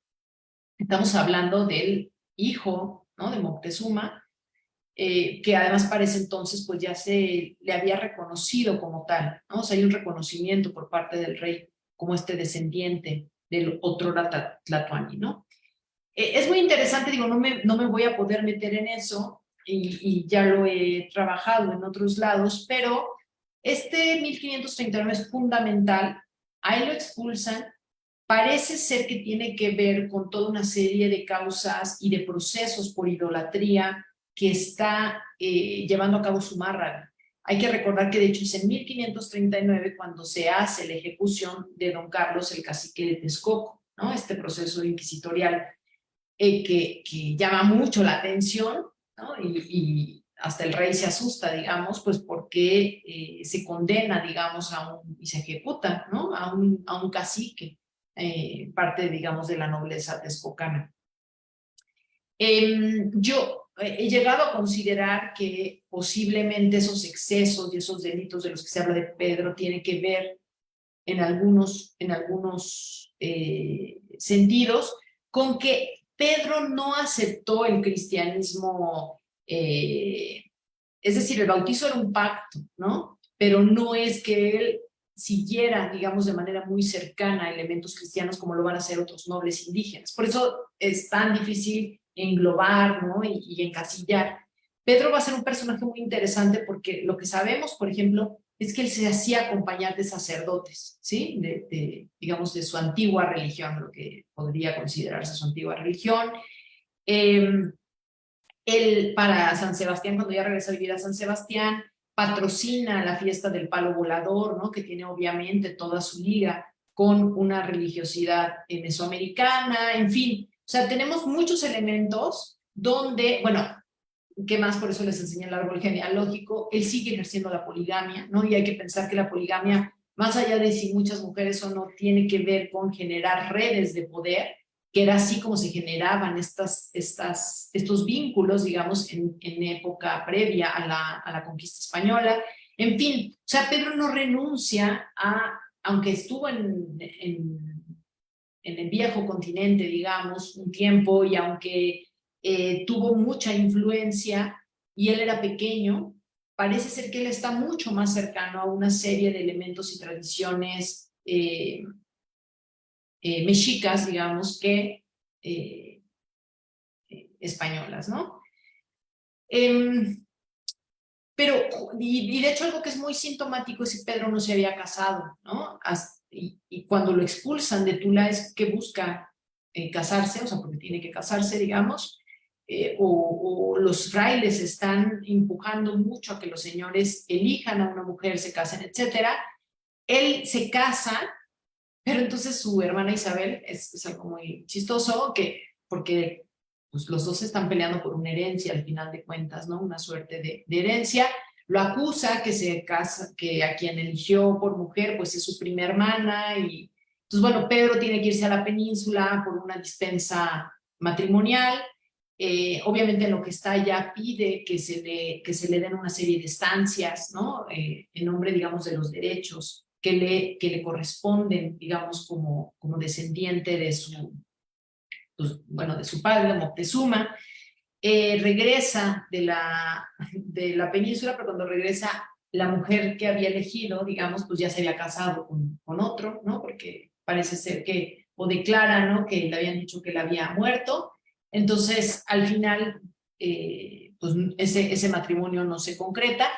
Estamos hablando del hijo, ¿no?, de Moctezuma, que además para ese entonces pues ya se le había reconocido como tal, ¿no? O sea, hay un reconocimiento por parte del rey como este descendiente del otrora Tlatoani, ¿no? Es muy interesante, digo, no me voy a poder meter en eso y ya lo he trabajado en otros lados, pero este 1539 es fundamental, ahí lo expulsan, parece ser que tiene que ver con toda una serie de causas y de procesos por idolatría que está llevando a cabo Zumárraga. Hay que recordar que de hecho es en 1539 cuando se hace la ejecución de don Carlos, el cacique de Texcoco, ¿no? Este proceso inquisitorial que llama mucho la atención, ¿no? Y hasta el rey se asusta, digamos, pues porque se condena, digamos, y se ejecuta, ¿no? A un cacique, parte, digamos, de la nobleza texcocana. Yo he llegado a considerar que posiblemente esos excesos y esos delitos de los que se habla de Pedro tienen que ver en algunos sentidos con que Pedro no aceptó el cristianismo, es decir, el bautizo era un pacto, ¿no? Pero no es que él siguiera, digamos, de manera muy cercana elementos cristianos como lo van a hacer otros nobles indígenas. Por eso es tan difícil englobar, ¿no?, y encasillar. Pedro va a ser un personaje muy interesante porque lo que sabemos, por ejemplo, es que él se hacía acompañar de sacerdotes, ¿sí? Digamos, de su antigua religión, lo que podría considerarse su antigua religión. Él, para San Sebastián, cuando ya regresa a vivir a San Sebastián, patrocina la fiesta del palo volador, ¿no?, que tiene obviamente toda su liga con una religiosidad mesoamericana, en fin. O sea, tenemos muchos elementos donde, bueno, ¿qué más? Por eso les enseñé el árbol genealógico. Él sigue ejerciendo la poligamia, ¿no? Y hay que pensar que la poligamia, más allá de si muchas mujeres o no, tiene que ver con generar redes de poder, que era así como se generaban estos vínculos, digamos, en época previa a la conquista española. En fin, o sea, Pedro no renuncia a, aunque estuvo en el viejo continente, digamos, un tiempo, y aunque tuvo mucha influencia y él era pequeño, parece ser que él está mucho más cercano a una serie de elementos y tradiciones mexicas, digamos, que españolas, ¿no? Pero, y de hecho algo que es muy sintomático es que Pedro no se había casado, ¿no? Y cuando lo expulsan de Tula es que busca casarse, o sea, porque tiene que casarse, digamos, o los frailes están empujando mucho a que los señores elijan a una mujer, se casen, etcétera. Él se casa, pero entonces su hermana Isabel es algo muy chistoso, porque pues, los dos están peleando por una herencia al final de cuentas, ¿no? Una suerte de herencia. Lo acusa que se casa, que a quien eligió por mujer, pues es su prima hermana. Y entonces, bueno, Pedro tiene que irse a la península por una dispensa matrimonial. Obviamente en lo que está allá pide que se le den una serie de estancias, ¿no? En nombre, digamos, de los derechos que le corresponden, digamos, como descendiente de su, pues, bueno, de su padre, Moctezuma. Regresa de la península, pero cuando regresa, la mujer que había elegido, digamos, pues ya se había casado con otro, ¿no? Porque parece ser que, o declara, ¿no? Que le habían dicho que él había muerto. Entonces, al final, pues ese matrimonio no se concreta.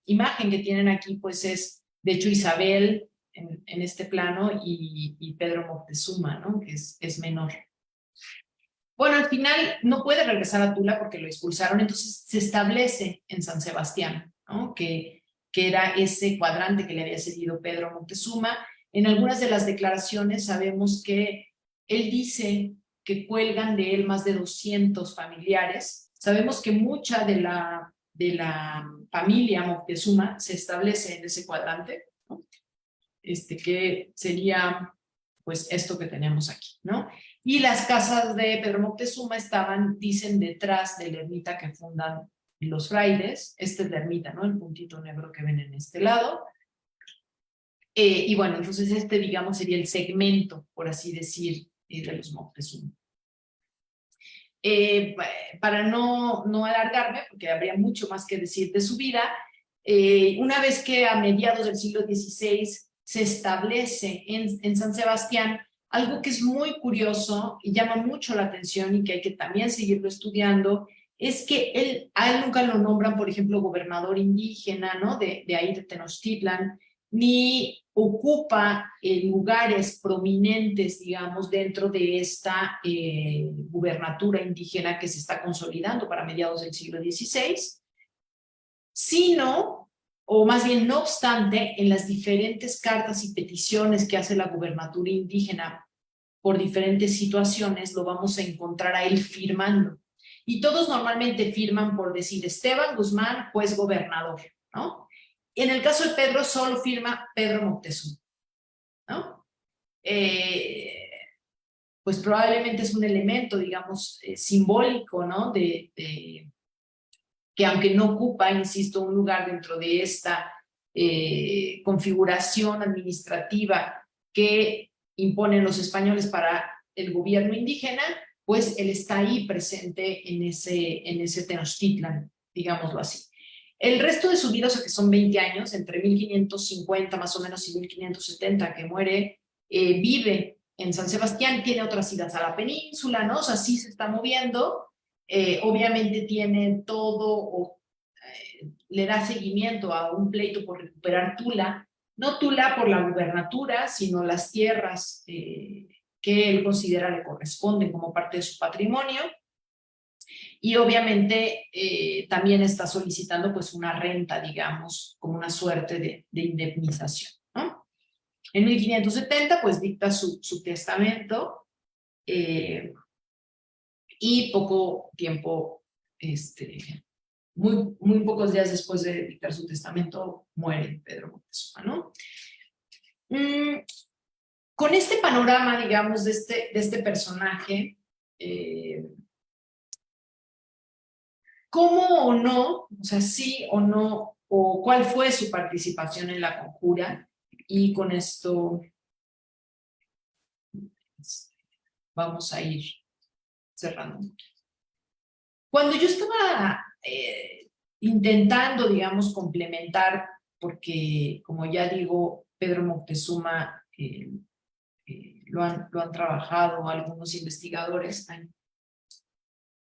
Imagen que tienen aquí, pues es, de hecho, Isabel en este plano y Pedro Moctezuma, ¿no? Que es menor. Bueno, al final no puede regresar a Tula porque lo expulsaron, entonces se establece en San Sebastián, ¿no? Que era ese cuadrante que le había cedido Pedro Moctezuma. En algunas de las declaraciones sabemos que él dice que cuelgan de él más de 200 familiares. Sabemos que mucha de la familia Moctezuma se establece en ese cuadrante, ¿no? Que sería pues esto que tenemos aquí, ¿no? Y las casas de Pedro Moctezuma estaban, dicen, detrás de la ermita que fundan los frailes. Esta es la ermita, ¿no? El puntito negro que ven en este lado. Y bueno, entonces digamos, sería el segmento, por así decir, de los Moctezuma. Para no alargarme, porque habría mucho más que decir de su vida, una vez que a mediados del siglo XVI se establece en San Sebastián, algo que es muy curioso y llama mucho la atención y que hay que también seguirlo estudiando, es que a él nunca lo nombran, por ejemplo, gobernador indígena, ¿no? De ahí de Tenochtitlan, ni ocupa lugares prominentes, digamos, dentro de esta gubernatura indígena que se está consolidando para mediados del siglo XVI, sino, o más bien no obstante, en las diferentes cartas y peticiones que hace la gubernatura indígena por diferentes situaciones, lo vamos a encontrar a él firmando. Y todos normalmente firman por decir Esteban Guzmán, juez gobernador, ¿no? En el caso de Pedro, solo firma Pedro Moctezuma, ¿no? Pues probablemente es un elemento, digamos, simbólico, ¿no? Que aunque no ocupa, insisto, un lugar dentro de esta configuración administrativa que imponen los españoles para el gobierno indígena, pues él está ahí presente en ese Tenochtitlan, digámoslo así. El resto de su vida, o sea que son 20 años, entre 1550 más o menos y 1570 que muere, vive en San Sebastián, tiene otras idas a la península, ¿no? O sea, sí se está moviendo, obviamente tiene todo, le da seguimiento a un pleito por recuperar Tula, no Tula por la gubernatura, sino las tierras que él considera le corresponden como parte de su patrimonio. Y obviamente también está solicitando pues una renta, digamos, como una suerte de indemnización, ¿no? En 1570 pues dicta su testamento, y poco tiempo, muy pocos días después de dictar su testamento, muere Pedro Moctezuma, ¿no? Con este panorama, digamos, de este personaje, ¿cómo o no, o sea, sí o no, o cuál fue su participación en la conjura? Y con esto vamos a ir cerrando. Cuando yo estaba intentando, digamos, complementar, porque, como ya digo, Pedro Moctezuma lo han trabajado algunos investigadores,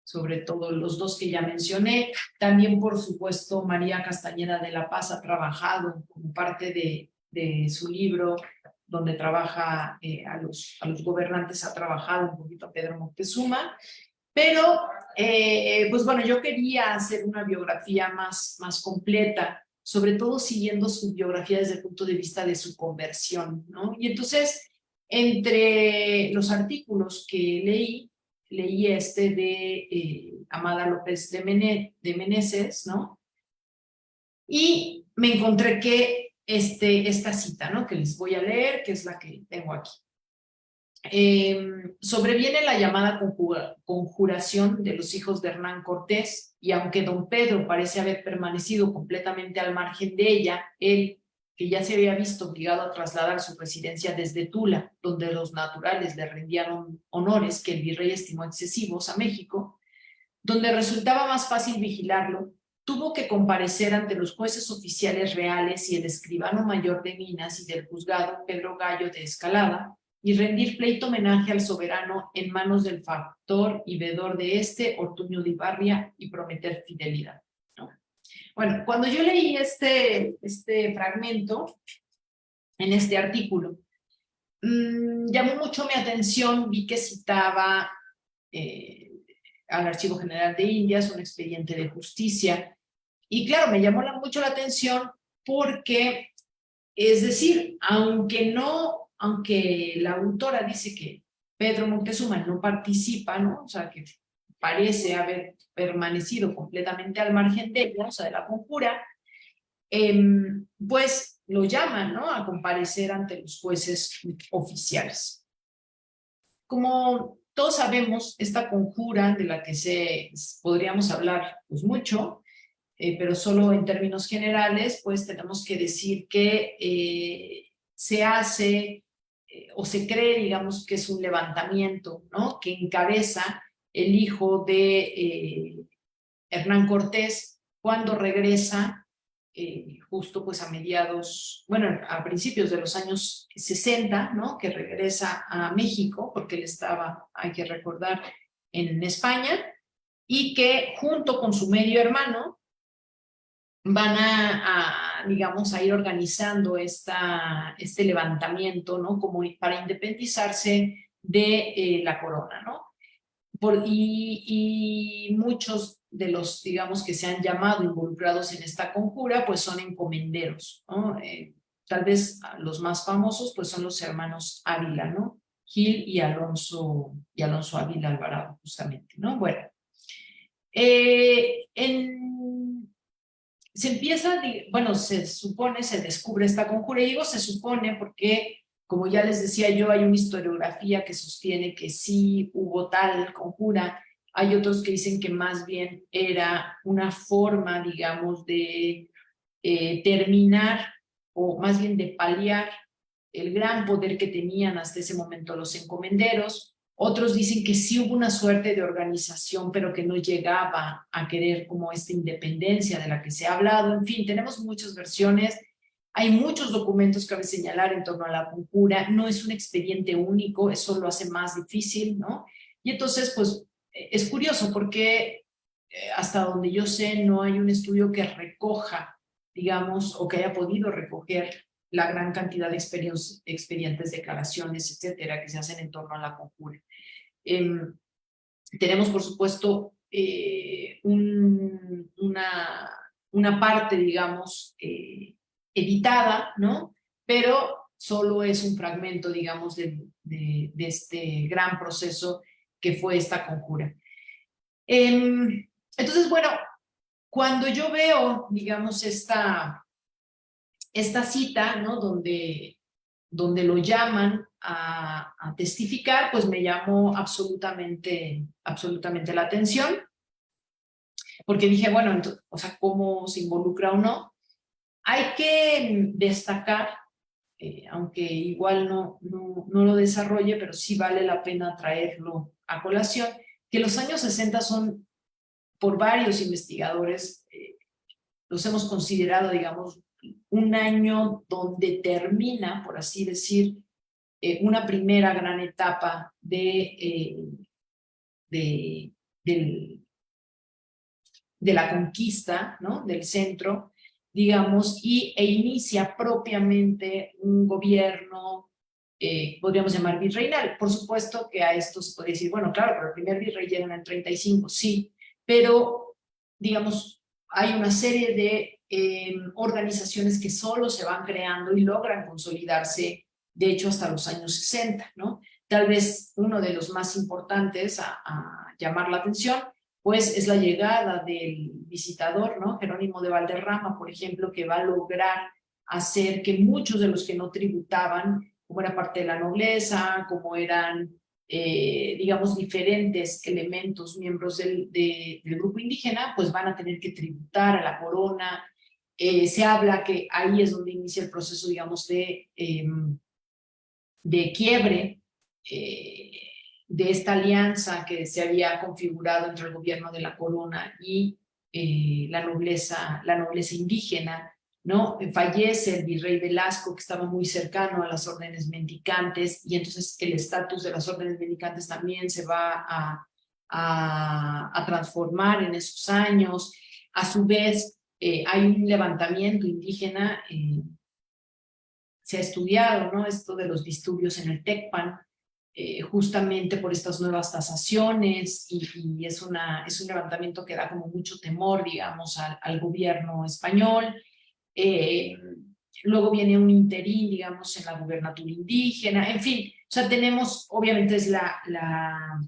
sobre todo los dos que ya mencioné. También, por supuesto, María Castañeda de la Paz ha trabajado como parte de su libro, donde trabaja a los gobernantes, ha trabajado un poquito a Pedro Moctezuma, pero, pues bueno, yo quería hacer una biografía más completa, sobre todo siguiendo su biografía desde el punto de vista de su conversión, ¿no? Y entonces, entre los artículos que leí de Amada López de Meneses, ¿no? Y me encontré que esta cita, ¿no? Que les voy a leer, que es la que tengo aquí. Sobreviene la llamada conjuración de los hijos de Hernán Cortés, y aunque don Pedro parece haber permanecido completamente al margen de ella, él, que ya se había visto obligado a trasladar su residencia desde Tula, donde los naturales le rendían honores que el virrey estimó excesivos, a México, donde resultaba más fácil vigilarlo, tuvo que comparecer ante los jueces oficiales reales y el escribano mayor de Minas y del juzgado Pedro Gallo de Escalada, y rendir pleito homenaje al soberano en manos del factor y veedor de Ortuño de Ibarria, y prometer fidelidad, ¿no? Bueno, cuando yo leí este fragmento en este artículo, llamó mucho mi atención, vi que citaba al Archivo General de Indias, un expediente de justicia, y claro, me llamó mucho la atención porque, es decir, aunque la autora dice que Pedro Moctezuma no participa, ¿no? O sea, que parece haber permanecido completamente al margen de ella, o sea, de la conjura, pues lo llaman, ¿no?, a comparecer ante los jueces oficiales. Como todos sabemos, esta conjura, de la que podríamos hablar pues mucho, pero solo en términos generales, pues tenemos que decir que se hace o se cree, digamos, que es un levantamiento, ¿no?, que encabeza el hijo de Hernán Cortés cuando regresa justo pues a principios de los años 60, ¿no?, que regresa a México, porque él estaba, hay que recordar, en España, y que junto con su medio hermano van digamos, a ir organizando este levantamiento, ¿no?, como para independizarse de la corona, ¿no? Y muchos de los, digamos, que se han llamado involucrados en esta conjura, pues son encomenderos, ¿no? Tal vez los más famosos, pues son los hermanos Ávila, ¿no? Gil y Alonso Ávila Alvarado, justamente, ¿no? Bueno, se descubre esta conjura, y digo se supone porque, como ya les decía yo, hay una historiografía que sostiene que sí hubo tal conjura, hay otros que dicen que más bien era una forma, digamos, de terminar, o más bien de paliar el gran poder que tenían hasta ese momento los encomenderos. Otros dicen que sí hubo una suerte de organización, pero que no llegaba a querer como esta independencia de la que se ha hablado. En fin, tenemos muchas versiones. Hay muchos documentos que cabe señalar en torno a la conjura. No es un expediente único, eso lo hace más difícil, ¿no? Y entonces, pues, es curioso porque hasta donde yo sé, no hay un estudio que recoja, digamos, o que haya podido recoger la gran cantidad de expedientes, declaraciones, etcétera, que se hacen en torno a la conjura. Tenemos, por supuesto, una parte, digamos, editada, ¿no? Pero solo es un fragmento, digamos, de este gran proceso que fue esta conjura. Entonces, bueno, cuando yo veo, digamos, esta cita, ¿no? Donde lo llaman a testificar, pues me llamó absolutamente la atención, porque dije, bueno, entonces, o sea, ¿cómo se involucra o no? Hay que destacar, aunque igual no lo desarrolle, pero sí vale la pena traerlo a colación, que los años 60 son, por varios investigadores, los hemos considerado, digamos, un año donde termina, por así decir, una primera gran etapa de la conquista, ¿no? Del centro, digamos, e inicia propiamente un gobierno, podríamos llamar virreinal. Por supuesto que a esto se podría decir, bueno, claro, pero el primer virrey llega en el 35, sí, pero, digamos, hay una serie de organizaciones que solo se van creando y logran consolidarse, de hecho, hasta los años 60, ¿no? Tal vez uno de los más importantes a llamar la atención, pues es la llegada del visitador, ¿no? Jerónimo de Valderrama, por ejemplo, que va a lograr hacer que muchos de los que no tributaban, como era parte de la nobleza, como eran, digamos, diferentes elementos, miembros del grupo indígena, pues van a tener que tributar a la corona. Se habla que ahí es donde inicia el proceso, digamos, de quiebre de esta alianza que se había configurado entre el gobierno de la corona y la nobleza indígena, ¿no? Fallece el virrey Velasco, que estaba muy cercano a las órdenes mendicantes, y entonces el estatus de las órdenes mendicantes también se va a transformar en esos años. A su vez, hay un levantamiento indígena, se ha estudiado, ¿no? Esto de los disturbios en el Tecpan, justamente por estas nuevas tasaciones, y es un levantamiento que da como mucho temor, digamos, al gobierno español. Luego viene un interín, digamos, en la gubernatura indígena, en fin, o sea, tenemos, obviamente es la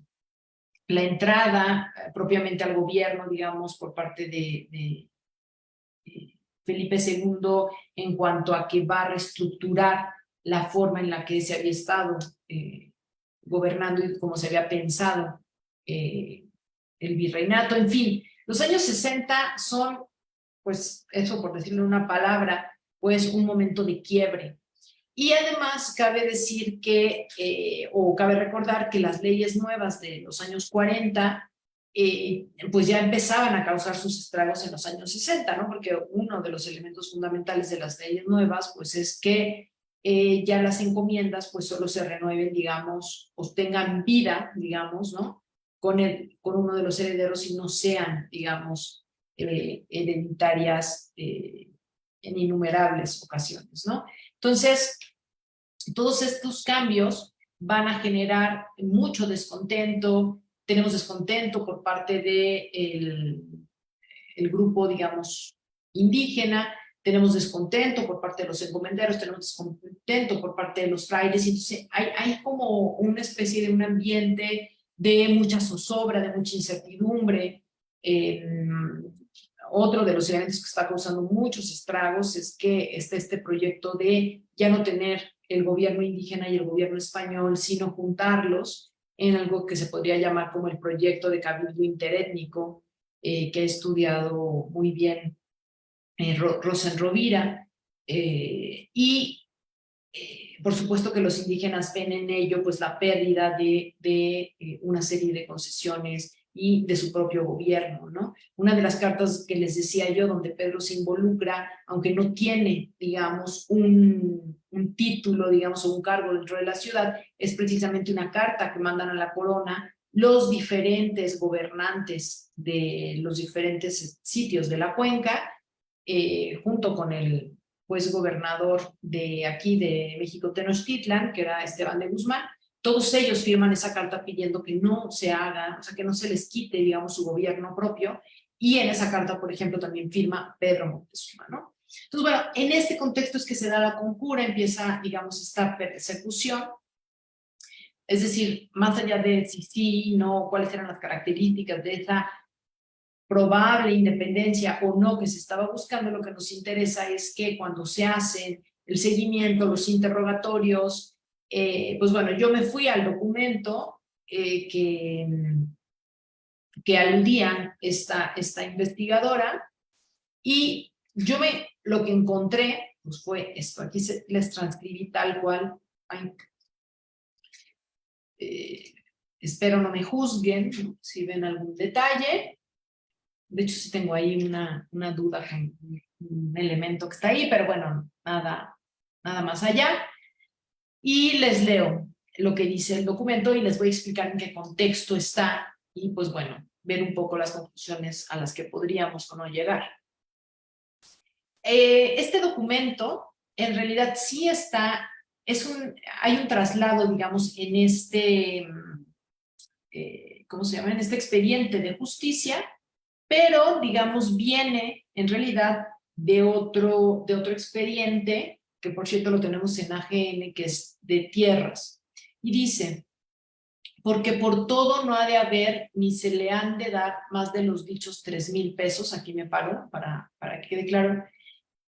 entrada propiamente al gobierno, digamos, por parte de Felipe II, en cuanto a que va a reestructurar la forma en la que se había estado gobernando y cómo se había pensado el virreinato. En fin, los años 60 son, pues eso por decirlo en una palabra, pues un momento de quiebre. Y además cabe decir que, o cabe recordar que las leyes nuevas de los años 40 pues ya empezaban a causar sus estragos en los años 60, ¿no? Porque uno de los elementos fundamentales de las leyes nuevas, pues es que ya las encomiendas, pues solo se renueven, digamos, o tengan vida, digamos, ¿no? Con uno de los herederos y no sean, digamos, hereditarias en innumerables ocasiones, ¿no? Entonces, todos estos cambios van a generar mucho descontento. Tenemos descontento por parte del grupo, digamos, indígena, tenemos descontento por parte de los encomenderos, tenemos descontento por parte de los frailes, y entonces hay como una especie de un ambiente de mucha zozobra, de mucha incertidumbre. Otro de los elementos que está causando muchos estragos es que está este proyecto de ya no tener el gobierno indígena y el gobierno español, sino juntarlos en algo que se podría llamar como el proyecto de cabildo interétnico, que ha estudiado muy bien Rosen Rovira, y por supuesto que los indígenas ven en ello pues la pérdida de una serie de concesiones y de su propio gobierno, ¿no? Una de las cartas que les decía yo, donde Pedro se involucra, aunque no tiene, digamos, un título, digamos, o un cargo dentro de la ciudad, es precisamente una carta que mandan a la corona los diferentes gobernantes de los diferentes sitios de la cuenca, junto con el pues gobernador de aquí de México Tenochtitlan, que era Esteban de Guzmán. Todos ellos firman esa carta pidiendo que no se haga, o sea, que no se les quite, digamos, su gobierno propio, y en esa carta, por ejemplo, también firma Pedro Moctezuma, ¿no? Entonces, bueno, en este contexto es que se da la conjura, empieza, digamos, esta persecución, Es decir, más allá de si sí, no, cuáles eran las características de esa probable independencia o no que se estaba buscando, lo que nos interesa es que cuando se hacen el seguimiento, los interrogatorios, pues bueno, yo me fui al documento que aludía esta investigadora y lo que encontré pues fue esto, aquí les transcribí tal cual. Ay, espero no me juzguen, ¿no? Si ven algún detalle. De hecho, sí tengo ahí una duda con un elemento que está ahí, pero bueno, nada más allá. Y les leo lo que dice el documento y les voy a explicar en qué contexto está y pues bueno, ver un poco las conclusiones a las que podríamos o no llegar. Este documento en realidad sí está, hay un traslado, digamos, en este, ¿cómo se llama? En este expediente de justicia, pero, digamos, viene en realidad de otro expediente, que por cierto lo tenemos en AGN, que es de tierras. Y dice, porque por todo no ha de haber, ni se le han de dar más de los dichos 3,000 pesos, aquí me paro para que quede claro.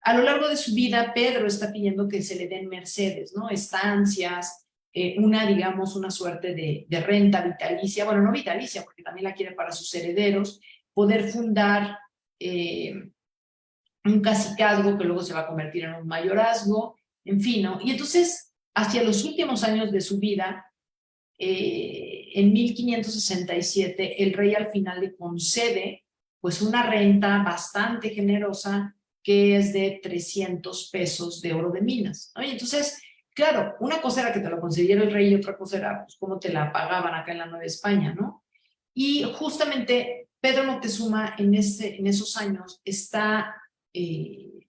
A lo largo de su vida, Pedro está pidiendo que se le den mercedes, ¿no? Estancias, digamos, una suerte de renta vitalicia, bueno, no vitalicia, porque también la quiere para sus herederos, poder fundar un cacicazgo que luego se va a convertir en un mayorazgo, en fin, ¿no? Y entonces, hacia los últimos años de su vida, en 1567, el rey al final le concede pues una renta bastante generosa que es de 300 pesos de oro de minas, ¿no? Y entonces, claro, una cosa era que te lo concediera el rey y otra cosa era pues, cómo te la pagaban acá en la Nueva España, ¿no? Y justamente Pedro Moctezuma en esos años está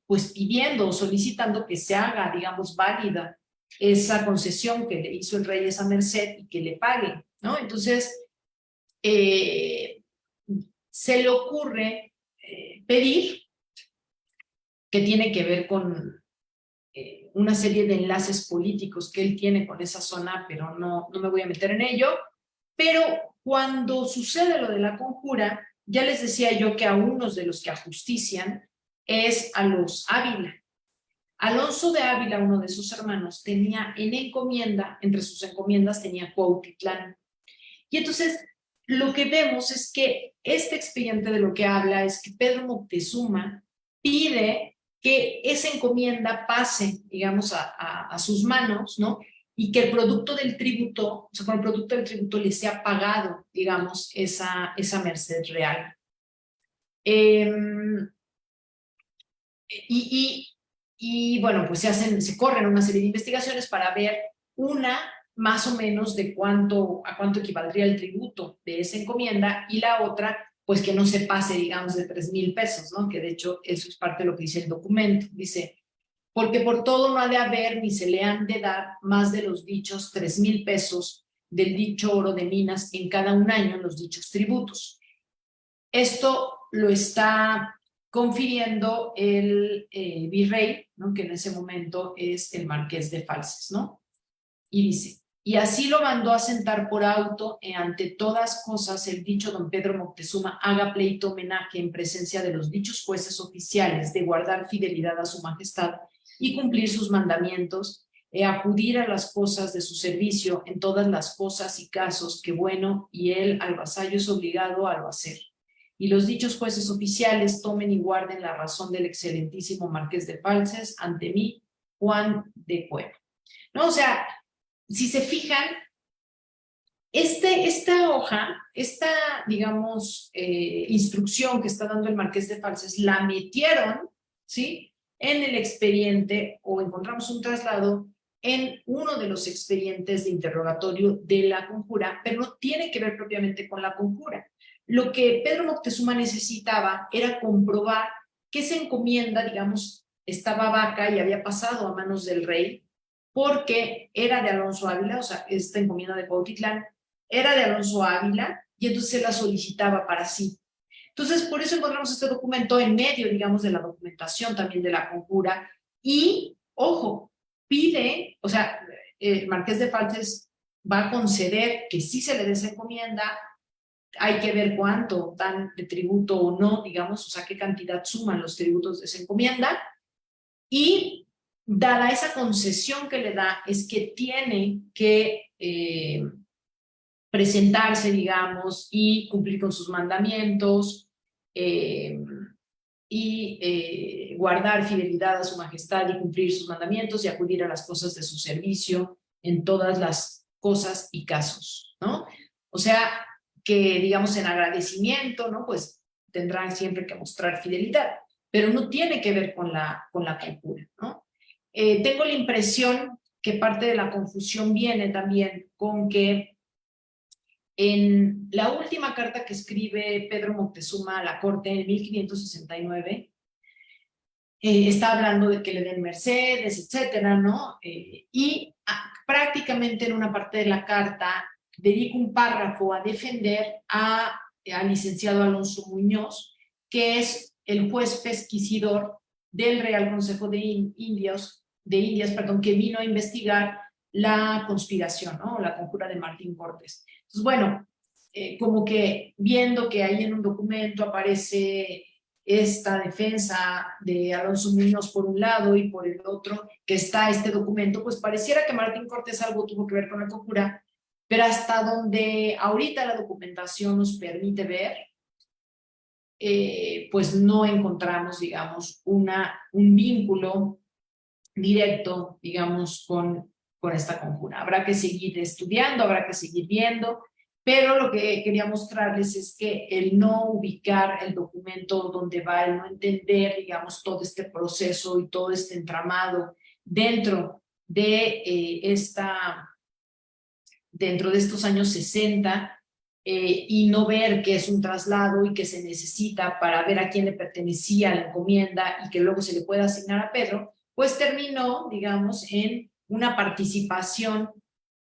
pues pidiendo o solicitando que se haga, digamos, válida esa concesión que le hizo el rey, esa merced, y que le pague, ¿no? Entonces, se le ocurre pedir, que tiene que ver con una serie de enlaces políticos que él tiene con esa zona, pero no me voy a meter en ello. Pero cuando sucede lo de la conjura, ya les decía yo que a unos de los que ajustician es a los Ávila. Alonso de Ávila, uno de sus hermanos, tenía en encomienda, entre sus encomiendas tenía Cuautitlán. Y entonces lo que vemos es que este expediente de lo que habla es que Pedro Moctezuma pide que esa encomienda pase, digamos, a sus manos, ¿no? Y que el producto del tributo, o sea, con el producto del tributo le sea pagado, digamos, esa merced real. Y bueno, pues se corren una serie de investigaciones para ver más o menos a cuánto equivaldría el tributo de esa encomienda, y la otra, pues que no se pase, digamos, de 3,000 pesos, ¿no? Que de hecho eso es parte de lo que dice el documento. Dice, porque por todo no ha de haber ni se le han de dar más de los dichos 3,000 pesos del dicho oro de minas en cada un año en los dichos tributos. Esto lo está confiriendo el virrey, ¿no? Que en ese momento es el marqués de Falces, ¿no? Y dice, y así lo mandó a sentar por auto, ante todas cosas el dicho don Pedro Moctezuma haga pleito homenaje en presencia de los dichos jueces oficiales de guardar fidelidad a su majestad y cumplir sus mandamientos, acudir a las cosas de su servicio en todas las cosas y casos que bueno y él al vasallo es obligado a lo hacer. Y los dichos jueces oficiales tomen y guarden la razón del excelentísimo marqués de Falces ante mí, Juan de Cueva. ¿No? O sea, si se fijan, esta hoja, digamos, instrucción que está dando el marqués de Falces, la metieron, ¿sí?, en el expediente, o encontramos un traslado en uno de los expedientes de interrogatorio de la conjura, pero no tiene que ver propiamente con la conjura. Lo que Pedro Moctezuma necesitaba era comprobar que esa encomienda, digamos, estaba vaca y había pasado a manos del rey, porque era de Alonso Ávila, o sea, esta encomienda de Cuautitlán era de Alonso Ávila, y entonces se la solicitaba para sí. Entonces, por eso encontramos este documento en medio, digamos, de la documentación también de la conjura. Y, ojo, pide, o sea, el marqués de Falces va a conceder que sí se le dé esa encomienda. Hay que ver cuánto dan de tributo o no, digamos, o sea, qué cantidad suman los tributos de esa encomienda. Y dada esa concesión que le da, es que tiene que presentarse, digamos, y cumplir con sus mandamientos, guardar fidelidad a su majestad y cumplir sus mandamientos y acudir a las cosas de su servicio en todas las cosas y casos, ¿no? O sea, que digamos en agradecimiento, ¿no? Pues tendrán siempre que mostrar fidelidad, pero no tiene que ver con la conjura, ¿no? Tengo la impresión que parte de la confusión viene también con que en la última carta que escribe Pedro Moctezuma a la corte en 1569, está hablando de que le den mercedes, etcétera, ¿no? Prácticamente en una parte de la carta dedica un párrafo a defender al licenciado Alonso Muñoz, que es el juez pesquisidor del Real Consejo de Indias, que vino a investigar la conspiración, ¿no? La conjura de Martín Cortés. Entonces, bueno, como que viendo que ahí en un documento aparece esta defensa de Alonso Muñoz por un lado y por el otro que está este documento, pues pareciera que Martín Cortés algo tuvo que ver con la conjura, pero hasta donde ahorita la documentación nos permite ver, pues no encontramos, digamos, un vínculo directo, digamos, con esta conjura. Habrá que seguir estudiando, habrá que seguir viendo, pero lo que quería mostrarles es que el no ubicar el documento donde va, el no entender, digamos, todo este proceso y todo este entramado dentro de estos años 60, y no ver que es un traslado y que se necesita para ver a quién le pertenecía la encomienda y que luego se le pueda asignar a Pedro, pues terminó, digamos, en una participación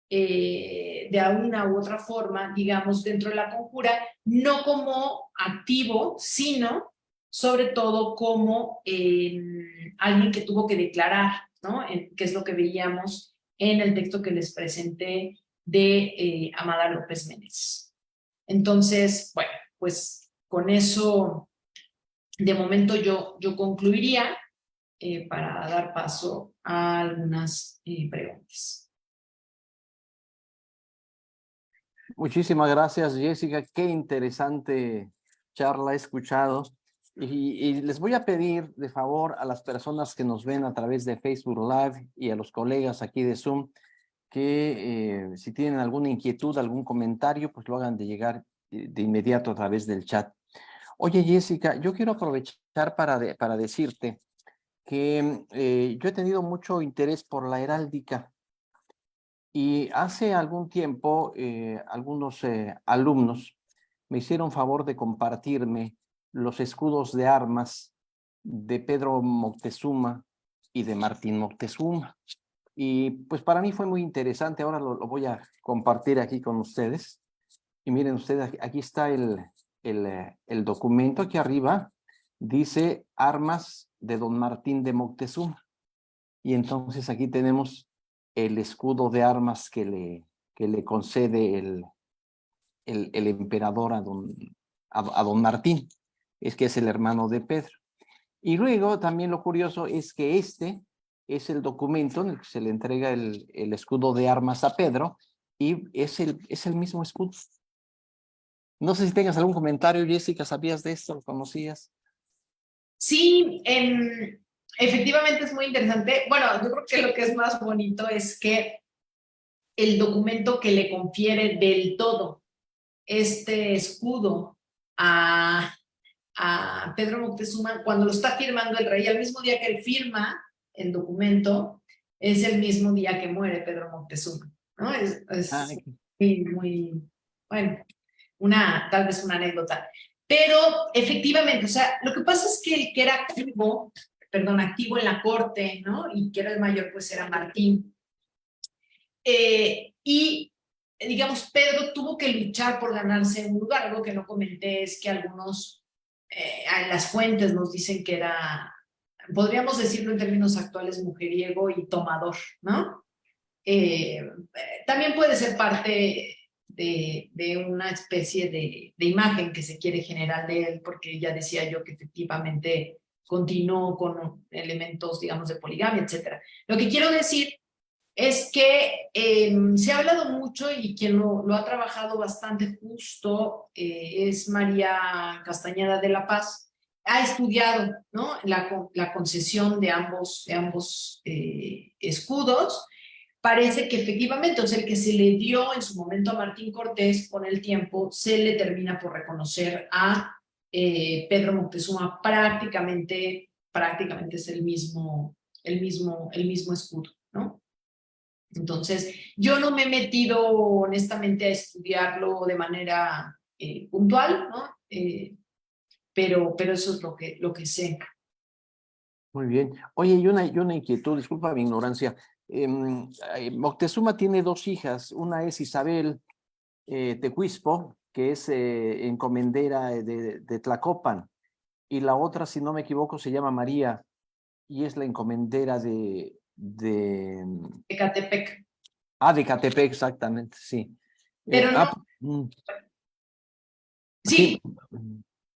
de alguna u otra forma, digamos, dentro de la conjura, no como activo, sino sobre todo como alguien que tuvo que declarar, ¿no? Que es lo que veíamos en el texto que les presenté de Amada López Méndez. Entonces, bueno, pues con eso, de momento yo concluiría para dar paso a algunas preguntas. Muchísimas gracias, Jessica. Qué interesante charla he escuchado. Y les voy a pedir de favor a las personas que nos ven a través de Facebook Live y a los colegas aquí de Zoom que si tienen alguna inquietud, algún comentario, pues lo hagan de llegar de inmediato a través del chat. Oye, Jessica, yo quiero aprovechar para decirte que yo he tenido mucho interés por la heráldica. Y hace algún tiempo, algunos alumnos me hicieron favor de compartirme los escudos de armas de Pedro Moctezuma y de Martín Moctezuma. Y pues para mí fue muy interesante. Ahora lo voy a compartir aquí con ustedes. Y miren ustedes, aquí está el documento. Aquí arriba dice armas de don Martín de Moctezuma. Y entonces aquí tenemos el escudo de armas que le concede el emperador a don Martín, es que es el hermano de Pedro. Y luego también lo curioso es que este es el documento en el que se le entrega el escudo de armas a Pedro y es el mismo escudo. No sé si tengas algún comentario, Jessica, ¿sabías de esto? ¿Lo conocías? Sí, efectivamente es muy interesante. Bueno, yo creo que lo que es más bonito es que el documento que le confiere del todo este escudo a Pedro Moctezuma, cuando lo está firmando el rey, al mismo día que él firma el documento, es el mismo día que muere Pedro Moctezuma, ¿no? Es muy, bueno, tal vez una anécdota. Pero efectivamente, o sea, lo que pasa es que el que era activo en la corte, ¿no? Y que era el mayor, pues era Martín. Y, digamos, Pedro tuvo que luchar por ganarse un lugar. Algo que no comenté es que algunos, en las fuentes nos dicen que era, podríamos decirlo en términos actuales, mujeriego y tomador, ¿no? también puede ser parte de una especie de imagen que se quiere generar de él, porque ya decía yo que efectivamente continuó con elementos, digamos, de poligamia, etc. Lo que quiero decir es que se ha hablado mucho y quien lo ha trabajado bastante justo es María Castañeda de la Paz. Ha estudiado, ¿no?, la concesión de ambos escudos. Parece que efectivamente, o sea, el que se le dio en su momento a Martín Cortés, con el tiempo se le termina por reconocer a Pedro Moctezuma, prácticamente es el mismo escudo, ¿no? Entonces, yo no me he metido honestamente a estudiarlo de manera puntual, ¿no? Pero eso es lo que sé. Muy bien. Oye, y una inquietud, disculpa mi ignorancia. Moctezuma tiene dos hijas. Una es Isabel Tecuispo, que es encomendera de Tlacopan, y la otra, si no me equivoco, se llama María, y es la encomendera Ecatepec. de Catepec, exactamente, sí. Pero no, Sí. sí,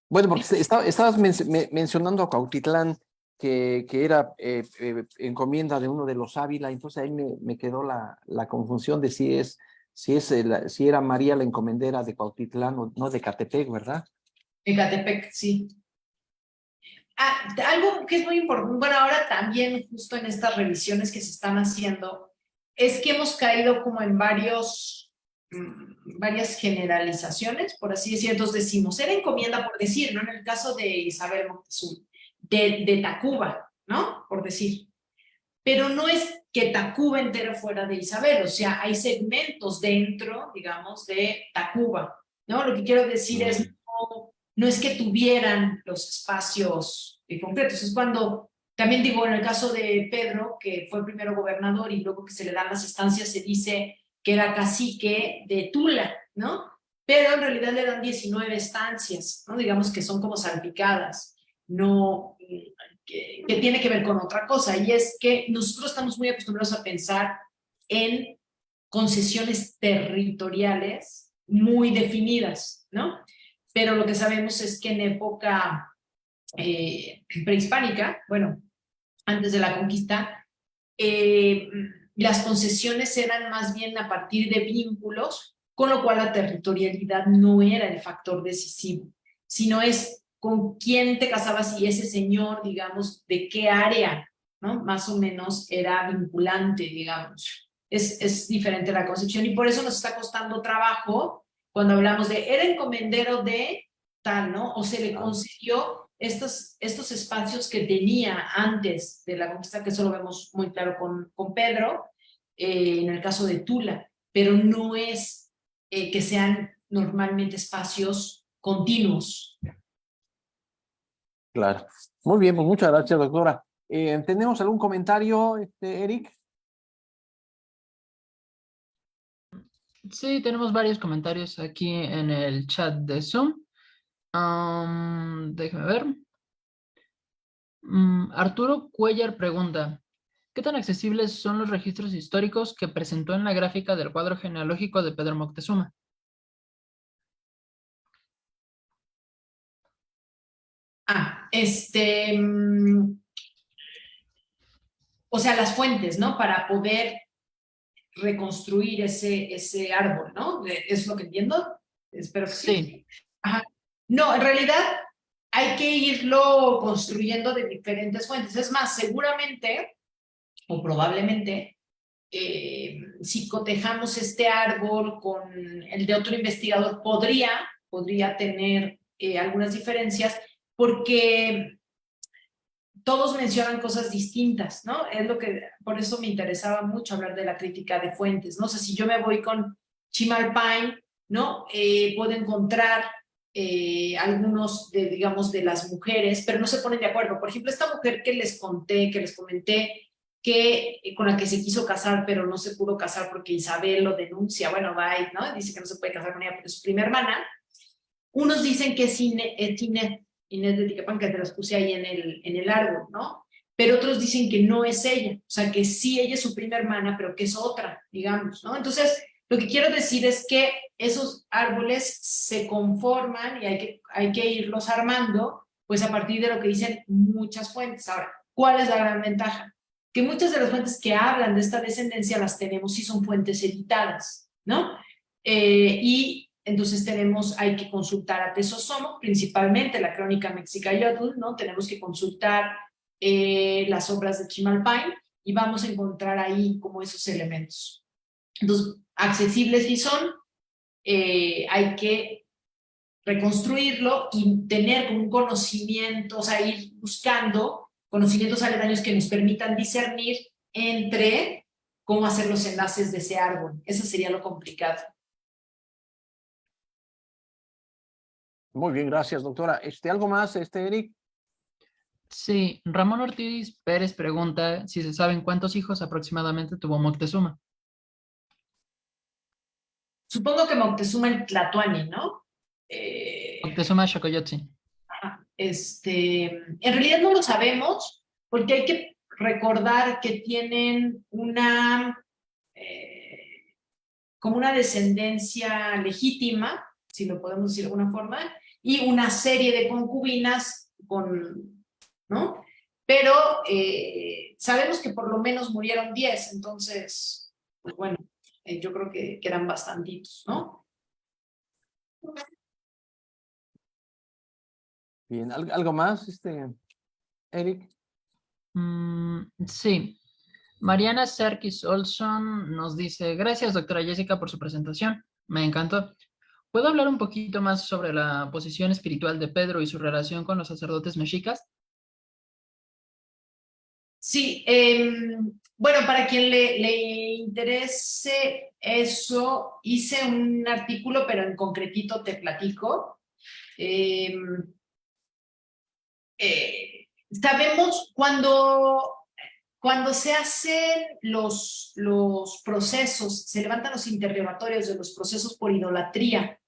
Bueno, porque estabas mencionando a Cuautitlán, que era encomienda de uno de los Ávila, entonces ahí me quedó la confusión de si era María la encomendera de Cuautitlán o no de Catepec, ¿verdad? Ecatepec, sí. Algo que es muy importante, bueno, ahora también justo en estas revisiones que se están haciendo, es que hemos caído como en varias generalizaciones, por así decirlo. Entonces decimos, era encomienda por decir, ¿no? En el caso de Isabel Moctezuma, de Tacuba, ¿no? Por decir. Pero no es que Tacuba entero fuera de Isabel, o sea, hay segmentos dentro, digamos, de Tacuba, ¿no? Lo que quiero decir es, no es que tuvieran los espacios concretos, es cuando, también digo, en el caso de Pedro, que fue primero gobernador y luego que se le dan las estancias, se dice que era cacique de Tula, ¿no? Pero en realidad le dan 19 estancias, ¿no? Digamos que son como salpicadas, no, que tiene que ver con otra cosa, y es que nosotros estamos muy acostumbrados a pensar en concesiones territoriales muy definidas, ¿no? Pero lo que sabemos es que en época prehispánica, bueno, antes de la conquista, las concesiones eran más bien a partir de vínculos, con lo cual la territorialidad no era el factor decisivo, sino es con quién te casabas y ese señor, digamos, de qué área, ¿no? Más o menos era vinculante, digamos. Es diferente la concepción y por eso nos está costando trabajo cuando hablamos de era encomendero de tal, ¿no? O se le concedió estos espacios que tenía antes de la conquista, que eso lo vemos muy claro con Pedro, en el caso de Tula, pero no es que sean normalmente espacios continuos. Claro. Muy bien, pues muchas gracias, doctora. ¿Tenemos algún comentario, Eric? Sí, tenemos varios comentarios aquí en el chat de Zoom. Déjame ver. Arturo Cuellar pregunta, ¿qué tan accesibles son los registros históricos que presentó en la gráfica del cuadro genealógico de Pedro Moctezuma? O sea, las fuentes, ¿no? Para poder reconstruir ese árbol, ¿no? ¿Es lo que entiendo? Espero que sí. Ajá. No, en realidad hay que irlo construyendo de diferentes fuentes. Es más, seguramente o probablemente, si cotejamos este árbol con el de otro investigador, podría tener algunas diferencias, porque todos mencionan cosas distintas, ¿no? Es lo que, por eso me interesaba mucho hablar de la crítica de fuentes, ¿no? O sea, si yo me voy con Chimalpain, ¿no? Puedo encontrar algunos, digamos, de las mujeres, pero no se ponen de acuerdo. Por ejemplo, esta mujer que les comenté, que con la que se quiso casar, pero no se pudo casar porque Isabel lo denuncia, bueno, va, ¿no? Dice que no se puede casar con ella porque es su prima hermana. Unos dicen que es Inés de Tiquepán, que te los puse ahí en el árbol, ¿no? pero otros dicen que no es ella, o sea, que sí ella es su prima hermana, pero que es otra, digamos, ¿no? Entonces, lo que quiero decir es que esos árboles se conforman y hay que irlos armando, pues a partir de lo que dicen muchas fuentes. Ahora, ¿cuál es la gran ventaja? Que muchas de las fuentes que hablan de esta descendencia las tenemos y son fuentes editadas, ¿no? Y entonces hay que consultar a Tesosomo, principalmente la Crónica Mexicayotl, ¿no? Tenemos que consultar las obras de Chimalpain y vamos a encontrar ahí como esos elementos. Entonces, accesibles sí son, hay que reconstruirlo y tener como un conocimiento, o sea, ir buscando conocimientos aledaños que nos permitan discernir entre cómo hacer los enlaces de ese árbol. Eso sería lo complicado. Muy bien, gracias, doctora. ¿Algo más, Eric? Sí, Ramón Ortiz Pérez pregunta si se saben cuántos hijos aproximadamente tuvo Moctezuma. Supongo que Moctezuma el Tlatoani, ¿no? Moctezuma Xocoyotzin. En realidad no lo sabemos porque hay que recordar que tienen como una descendencia legítima, si lo podemos decir de alguna forma, y una serie de concubinas ¿no? Pero sabemos que por lo menos murieron 10, entonces, pues bueno, yo creo que eran bastantitos, ¿no? Bien, ¿algo más, Eric? Sí. Mariana Serkis Olson nos dice, gracias, doctora Jessica, por su presentación. Me encantó. ¿Puedo hablar un poquito más sobre la posición espiritual de Pedro y su relación con los sacerdotes mexicas? Sí, bueno, para quien le interese eso, hice un artículo, pero en concretito te platico. Sabemos cuando se hacen los procesos, se levantan los interrogatorios de los procesos por idolatría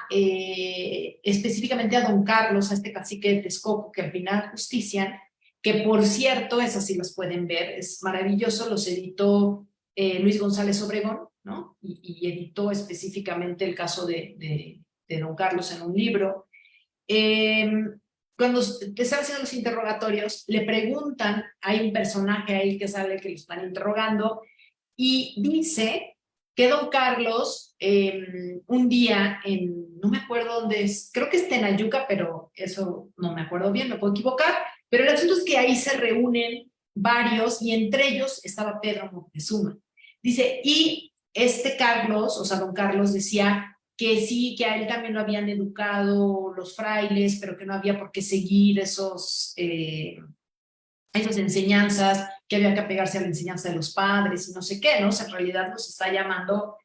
específicamente a don Carlos, a este cacique de Texcoco, que al final justician, que por cierto, esas sí las pueden ver, es maravilloso, los editó Luis González Obregón, ¿no? Y editó específicamente el caso de don Carlos en un libro. Cuando te están haciendo los interrogatorios, le preguntan, hay un personaje ahí que sale que lo están interrogando, y dice que don Carlos, un día no me acuerdo dónde es, creo que es Tenayuca, pero eso no me acuerdo bien, me puedo equivocar, pero el asunto es que ahí se reúnen varios, y entre ellos estaba Pedro Moctezuma. Dice, y Carlos, o sea, don Carlos decía que sí, que a él también lo habían educado los frailes, pero que no había por qué seguir esas enseñanzas, que había que apegarse a la enseñanza de los padres y no sé qué, ¿no? O sea, en realidad nos está llamando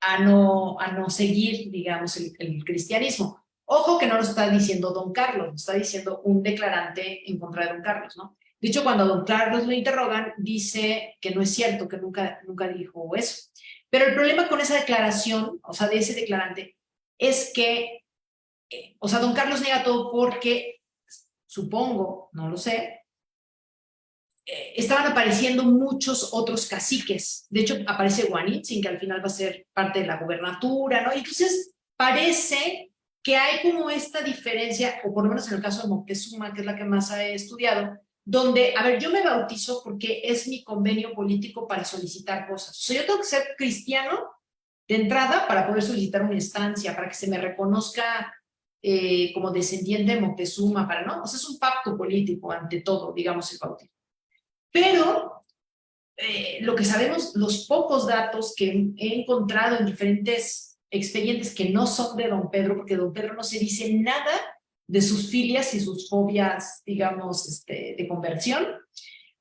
a no seguir, digamos, el cristianismo. Ojo que no lo está diciendo don Carlos, lo está diciendo un declarante en contra de don Carlos, ¿no? De hecho, cuando a don Carlos lo interrogan, dice que no es cierto, que nunca dijo eso. Pero el problema con esa declaración, o sea, de ese declarante, es que, o sea, don Carlos niega todo porque, supongo, no lo sé, estaban apareciendo muchos otros caciques. De hecho, aparece Guanitzin, que al final va a ser parte de la gobernatura, ¿no? Y entonces parece que hay como esta diferencia, o por lo menos en el caso de Moctezuma, que es la que más he estudiado, donde, a ver, yo me bautizo porque es mi convenio político para solicitar cosas. O sea, yo tengo que ser cristiano de entrada para poder solicitar una instancia, para que se me reconozca como descendiente de Moctezuma, ¿no? O sea, es un pacto político ante todo, digamos, el bautismo. Pero lo que sabemos, los pocos datos que he encontrado en diferentes expedientes que no son de don Pedro, porque don Pedro no se dice nada de sus filias y sus fobias, digamos, de conversión,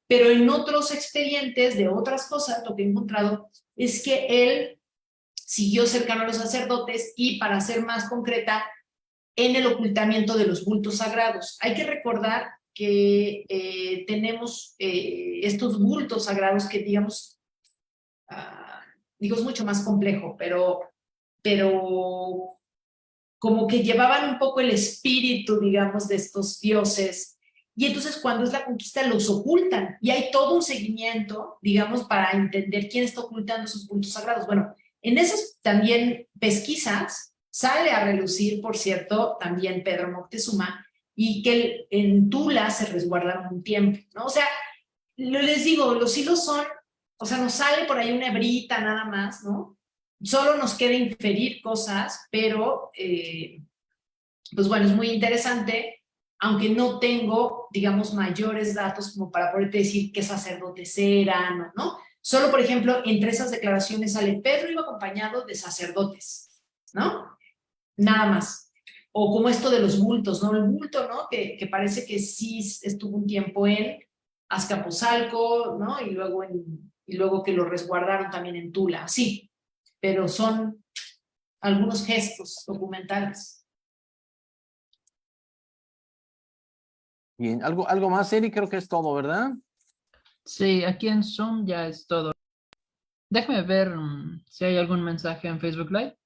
pero en otros expedientes de otras cosas, lo que he encontrado es que él siguió cercano a los sacerdotes y, para ser más concreta, en el ocultamiento de los bultos sagrados. Hay que recordar que tenemos estos bultos sagrados que, digamos, digo, es mucho más complejo, pero como que llevaban un poco el espíritu, digamos, de estos dioses, y entonces cuando es la conquista los ocultan y hay todo un seguimiento, digamos, para entender quién está ocultando esos bultos sagrados. Bueno, en esas también pesquisas sale a relucir, por cierto, también Pedro Moctezuma, y que en Tula se resguardaron un tiempo, ¿no? O sea, les digo, los hilos son, o sea, nos sale por ahí una hebrita nada más, ¿no? Solo nos queda inferir cosas, pero, pues bueno, es muy interesante, aunque no tengo, digamos, mayores datos como para poderte decir qué sacerdotes eran, ¿no? Solo, por ejemplo, entre esas declaraciones sale Pedro iba acompañado de sacerdotes, ¿no? Nada más. O como esto de los bultos, ¿no? El bulto, ¿no? Que parece que sí estuvo un tiempo en Azcapotzalco, ¿no? Y luego que lo resguardaron también en Tula. Sí, pero son algunos gestos documentales. Bien, algo más, Eric, creo que es todo, ¿verdad? Sí, aquí en Zoom ya es todo. Déjame ver si hay algún mensaje en Facebook Live.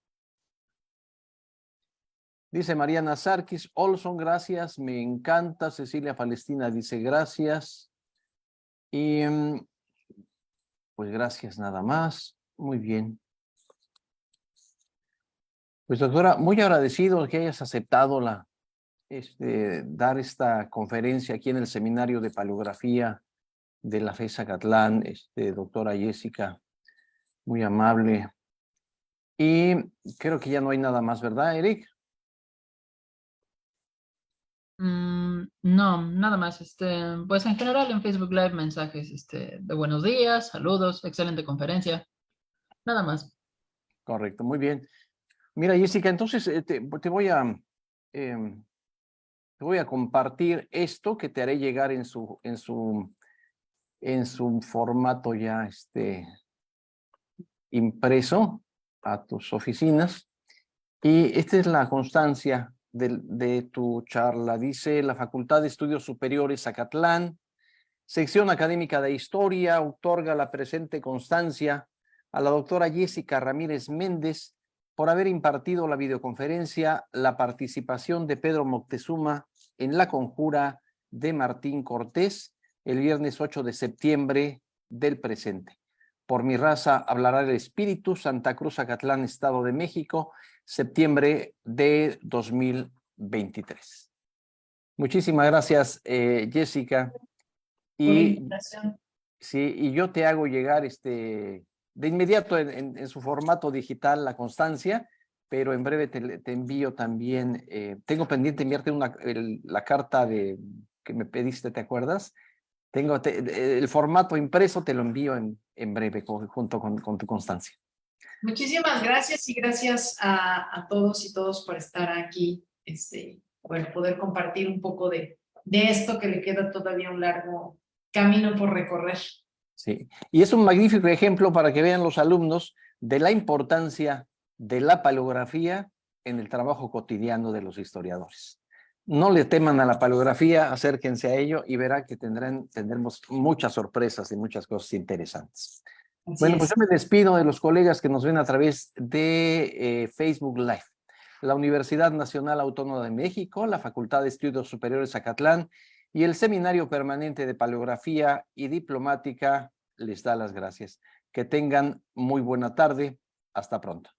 Dice Mariana Sarkis, Olson, gracias, me encanta. Cecilia Palestina dice gracias. Y pues gracias nada más. Muy bien. Pues doctora, muy agradecido que hayas aceptado dar esta conferencia aquí en el Seminario de Paleografía de la FES Zacatlán, doctora Jessica, muy amable. Y creo que ya no hay nada más, ¿verdad, Eric? No, nada más. Pues en general en Facebook Live mensajes de buenos días, saludos, excelente conferencia. Nada más. Correcto, muy bien. Mira, Jessica, entonces te voy a compartir esto que te haré llegar en su formato ya impreso a tus oficinas. Y esta es la constancia de tu charla. Dice la Facultad de Estudios Superiores Zacatlán, Sección Académica de Historia, otorga la presente constancia a la doctora Jessica Ramírez Méndez por haber impartido la videoconferencia La participación de Pedro Moctezuma en la conjura de Martín Cortés el viernes 8 de septiembre del presente. Por mi raza hablará el espíritu, Santa Cruz, Zacatlán, Estado de México, septiembre de 2023. Muchísimas gracias, Jessica. Por la Y invitación. sí, y yo te hago llegar de inmediato en su formato digital la constancia, pero en breve te envío también, tengo pendiente enviarte la carta que me pediste, ¿te acuerdas? El formato impreso te lo envío en breve junto con tu constancia. Muchísimas gracias y gracias a todos y todos por estar aquí. Bueno, poder compartir un poco de esto que le queda todavía un largo camino por recorrer. Sí, y es un magnífico ejemplo para que vean los alumnos de la importancia de la paleografía en el trabajo cotidiano de los historiadores. No le teman a la paleografía, acérquense a ello y verán que tendremos muchas sorpresas y muchas cosas interesantes. Bueno, pues yo me despido de los colegas que nos ven a través de Facebook Live. La Universidad Nacional Autónoma de México, la Facultad de Estudios Superiores Zacatlán y el Seminario Permanente de Paleografía y Diplomática les da las gracias. Que tengan muy buena tarde. Hasta pronto.